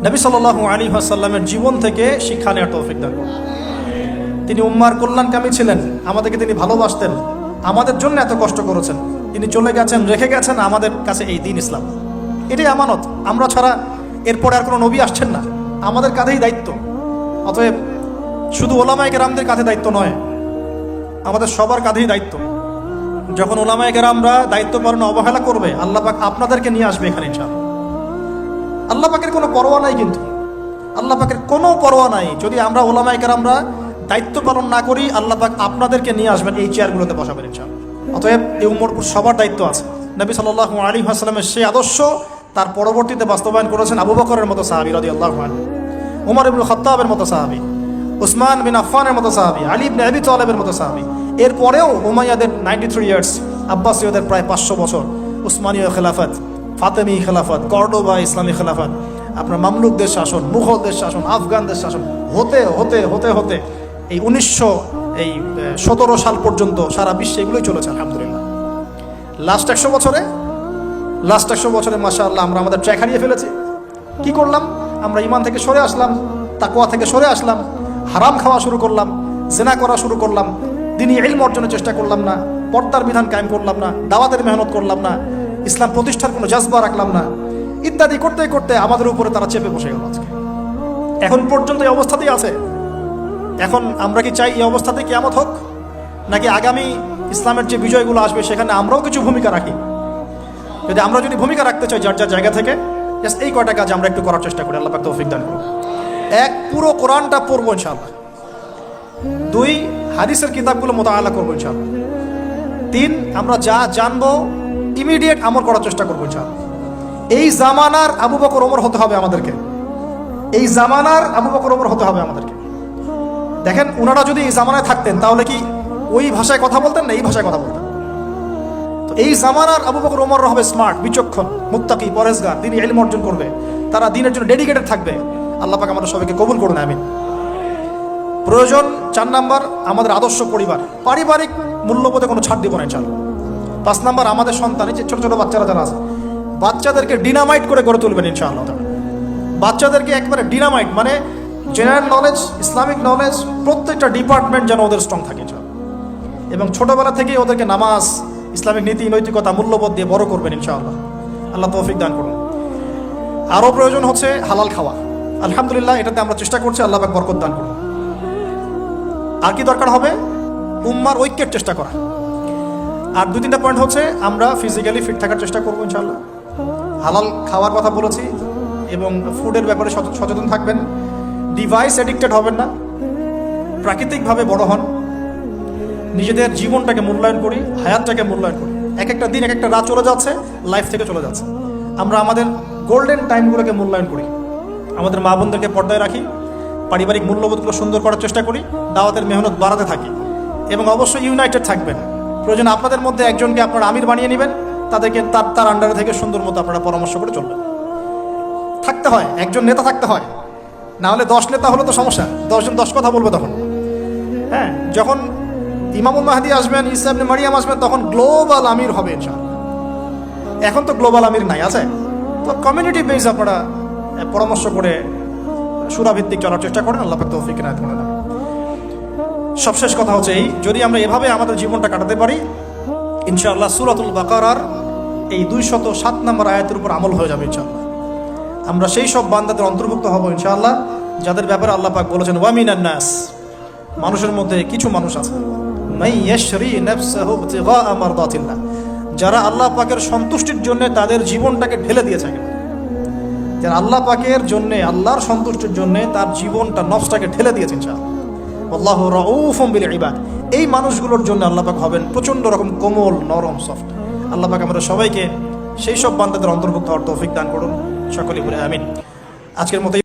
নবী সাল্লাল্লাহু আলাইহি ওয়াসাল্লামের জীবন থেকে শিক্ষা নেওয়ার তৌফিক দান করুন। তিনি উম্মার কল্যাণকামী ছিলেন, আমাদেরকে তিনি ভালোবাসতেন, আমাদের জন্য এত কষ্ট করেছেন, তিনি চলে গেছেন, রেখে গেছেন আমাদের কাছে এই দ্বীন ইসলাম। এটাই আমানত। আমরা ছাড়া এরপরে আর কোনো নবী আসছেন না, আমাদের কাঁধেই দায়িত্ব। অতএব শুধু ওলামায়ে কেরামদের কাঁধে দায়িত্ব নয়, আমাদের সবার কাঁধেই দায়িত্ব। যখন ওলামায়ে কেরামরা দায়িত্ব পালনে অবহেলা করবে, আল্লাহ পাক আপনাদেরকে নিয়ে আসবে এখানে ইনশাআল্লাহ। আল্লাহ পাকের কোনো পরোয়া নাই, কিন্তু আল্লাহ পাকের কোনো পরোয়া নাই। যদি আমরা ওলামায়ে কেরামরা দায়িত্ব পালন না করি, আল্লাহ পাক আপনাদেরকে নিয়ে আসবেন, এই চেয়ারগুলোতে বসাবেন ইনশাআল্লাহ। অতএব এই উম্মর সবার দায়িত্ব আছে। নবী সাল্লাল্লাহু আলাইহি ওয়াসাল্লামের সেই আদর্শ তার পরবর্তীতে বাস্তবায়ন করেছেন আবু বকরের মতো সাহাবী রাদিয়াল্লাহু আনহু, ওমর ইবনে খাত্তাবের মতো সাহাবী, উসমান বিন আফফানের মতো সাহাবী, আলী ইবনে আবি তালেবের মতো সাহাবী। এরপরেও উমাইয়াদের 93 ইয়ার্স, আব্বাসীয়দের প্রায় 500 বছর, উসমানীয় খেলাফত, ফাতেমি খেলাফত, কর্ডোবা ইসলামী খেলাফত, আপনার মামলুকদের শাসন, মুঘলদের শাসন, আফগানদের শাসন, হতে হতে হতে হতে এই 1917 সাল পর্যন্ত সারা বিশ্বে এগুলোই চলেছে আলহামদুলিল্লাহ। লাস্ট 100 বছরে মাশাআল্লাহ আমরা আমাদের ট্র্যাক হারিয়ে ফেলেছি। কি করলাম? আমরা ঈমান থেকে সরে আসলাম, তাকওয়া থেকে সরে আসলাম, হারাম খাওয়া শুরু করলাম, জিনা করা শুরু করলাম, দ্বীনি ইলম অর্জনের চেষ্টা করলাম না, পর্দার বিধান কায়েম করলাম না, দাওয়াতের মেহনত করলাম না, ইসলাম প্রতিষ্ঠার কোনো জজবা রাখলাম না, ইত্যাদি করতে করতে আমাদের উপরে তারা চেপে বসে গেল। আজকে এখন পর্যন্ত এই অবস্থাতেই আছে। এখন আমরা কি চাই এই অবস্থাতে কিয়ামত হোক, নাকি আগামী ইসলামের যে বিজয়গুলো আসবে সেখানে আমরাও কিছু ভূমিকা রাখি? আমরা যদি ভূমিকা রাখতে চাই যার যার জায়গা থেকে, জাস্ট এই কয়টা কাজ আমরা একটু করার চেষ্টা করি। আল্লাহ পাক তৌফিক দান করুন। 1, পুরো কোরআনটা পড়বো ইনশাআল্লাহ। 2, হাদিসের কিতাবগুলো মোতাআলা করবো ইনশাআল্লাহ। 3, আমরা যা জানবো ইমিডিয়েট আমল করার চেষ্টা করবো ইনশাআল্লাহ। এই জামানার আবু বকর ওমর হতে হবে আমাদেরকে, এই জামানার আবু বকর ওমর হতে হবে আমাদেরকে। দেখেন ওনারা যদি এই জামানায় থাকতেন তাহলে কি ওই ভাষায় কথা বলতেন না এই ভাষায় কথা বলতেন? তো এই জামানার আবু বকর ওমর হবে স্মার্ট, বিচক্ষণ, মুত্তাকি, পরেজগার, দিন ইলম অর্জন করবে, তারা দিনের জন্য ডেডিকেটেড থাকবে। আল্লাহ পাক আমাদের সবাইকে কবুল করুন, আমিন। প্রয়োজন 4 নাম্বার, আমাদের আদর্শ পরিবার, পারিবারিক মূল্যবোধে কোনো ছাড় দিব না ইনশাআল্লাহ। 5 নাম্বার, আমাদের সন্তান, এই যে ছোট ছোট বাচ্চারা যারা আছে, বাচ্চাদেরকে ডিনামাইট করে গড়ে তুলবেন ইনশাআল্লাহ। বাচ্চাদেরকে একবারে ডিনামাইট, মানে জেনারেল নলেজ, ইসলামিক নলেজ, প্রত্যেকটা ডিপার্টমেন্ট যেন ওদের স্ট্রং থাকে ইনশাআল্লাহ। এবং ছোটবেলা থেকেই ওদেরকে নামাজ, ইসলামিক নীতি, নৈতিকতা, মূল্যবোধ দিয়ে বড় করবেন ইনশাআল্লাহ। আল্লাহ তৌফিক দান করুন। আরও প্রয়োজন হচ্ছে হালাল খাওয়া। আলহামদুলিল্লাহ, এটাতে আমরা চেষ্টা করছি, আল্লাহ পাক বরকত দান করুন। আর কি দরকার হবে? উম্মার ঐক্যের চেষ্টা করা। আর 2-3টা পয়েন্ট হচ্ছে আমরা ফিজিক্যালি ফিট থাকার চেষ্টা করবো ইনশাআল্লাহ। হালাল খাওয়ার কথা বলেছি, এবং ফুডের ব্যাপারে সচেতন থাকবেন। ডিভাইস এডিক্টেড হবেন না, প্রাকৃতিকভাবে বড় হন, নিজেদের জীবনটাকে মূল্যায়ন করি, হায়াতটাকে মূল্যায়ন করি। এক একটা দিন, এক একটা রাত চলে যাচ্ছে, লাইফ থেকে চলে যাচ্ছে। আমরা আমাদের গোল্ডেন টাইমগুলোকে মূল্যায়ন করি, আমাদের মা বোনদেরকে পর্দায় রাখি, পারিবারিক মূল্যবোধগুলো সুন্দর করার চেষ্টা করি, দাওয়াতের মেহনত বাড়াতে থাকি, এবং অবশ্যই ইউনাইটেড থাকবেন। প্রয়োজন আপনাদের মধ্যে একজনকে আপনারা আমির বানিয়ে নেবেন, তাদেরকে তার আন্ডারে থেকে সুন্দর মতো আপনারা পরামর্শ করে চলবেন। থাকতে হয়, একজন নেতা থাকতে হয়, না হলে 10 নেতা হলে তো সমস্যা, 10 জন 10 কথা বলবে তখন। হ্যাঁ, যখন ইমামুল মাহদি আসবেন, ঈসা ইবনে মারিয়াম আসবেন, তখন গ্লোবাল আমির হবে ইনশাআল্লাহ। এখন তো গ্লোবাল আমির নাই, আছে তো কমিউনিটি বেস আপনারা পরামর্শ করে সুরাভিত্তিক চলার চেষ্টা করেন। আল্লাহ পাক তৌফিক এনায়েত করেন। সবশেষ কথা হচ্ছে এই, যদি আমরা এভাবে আমাদের জীবনটা কাটাতে পারি ইনশাআল্লাহ, সূরাতুল বাকারার এই 207 নম্বর আয়াতের উপর আমল হয়ে যাবে ইনশাআল্লাহ। আমরা সেই সব বান্দাদের অন্তর্ভুক্ত হব ইনশাআল্লাহ যাদের ব্যাপারে আল্লাহ পাক বলেছেন, ওয়া মিনান নাস, মানুষের মধ্যে কিছু মানুষ আছে, মাই ইয়াশরি নাফসাহু ইবতিগাআ মারদাতিল্লাহ, যারা আল্লাহ পাকের সন্তুষ্টির জন্য তাদের জীবনটাকে ঢেলে দিয়েছে। যারা আল্লাহ পাকের জন্য, আল্লাহর সন্তুষ্টির জন্য তার জীবনটা, নফসটাকে ঢেলে দিয়েছে ইনশাআল্লাহ। আল্লাহু রাউফুম বিল ইবাদ, এই মানুষগুলোর জন্য আল্লাহ পাক হবেন প্রচন্ড রকম কোমল, নরম, সফট। আল্লাহ পাক আমাদের সবাইকে সেই সব বান্দাদের অন্তর্ভুক্ত হওয়ার তৌফিক দান করুন, সকলে বলে আমিন। আজকের মতো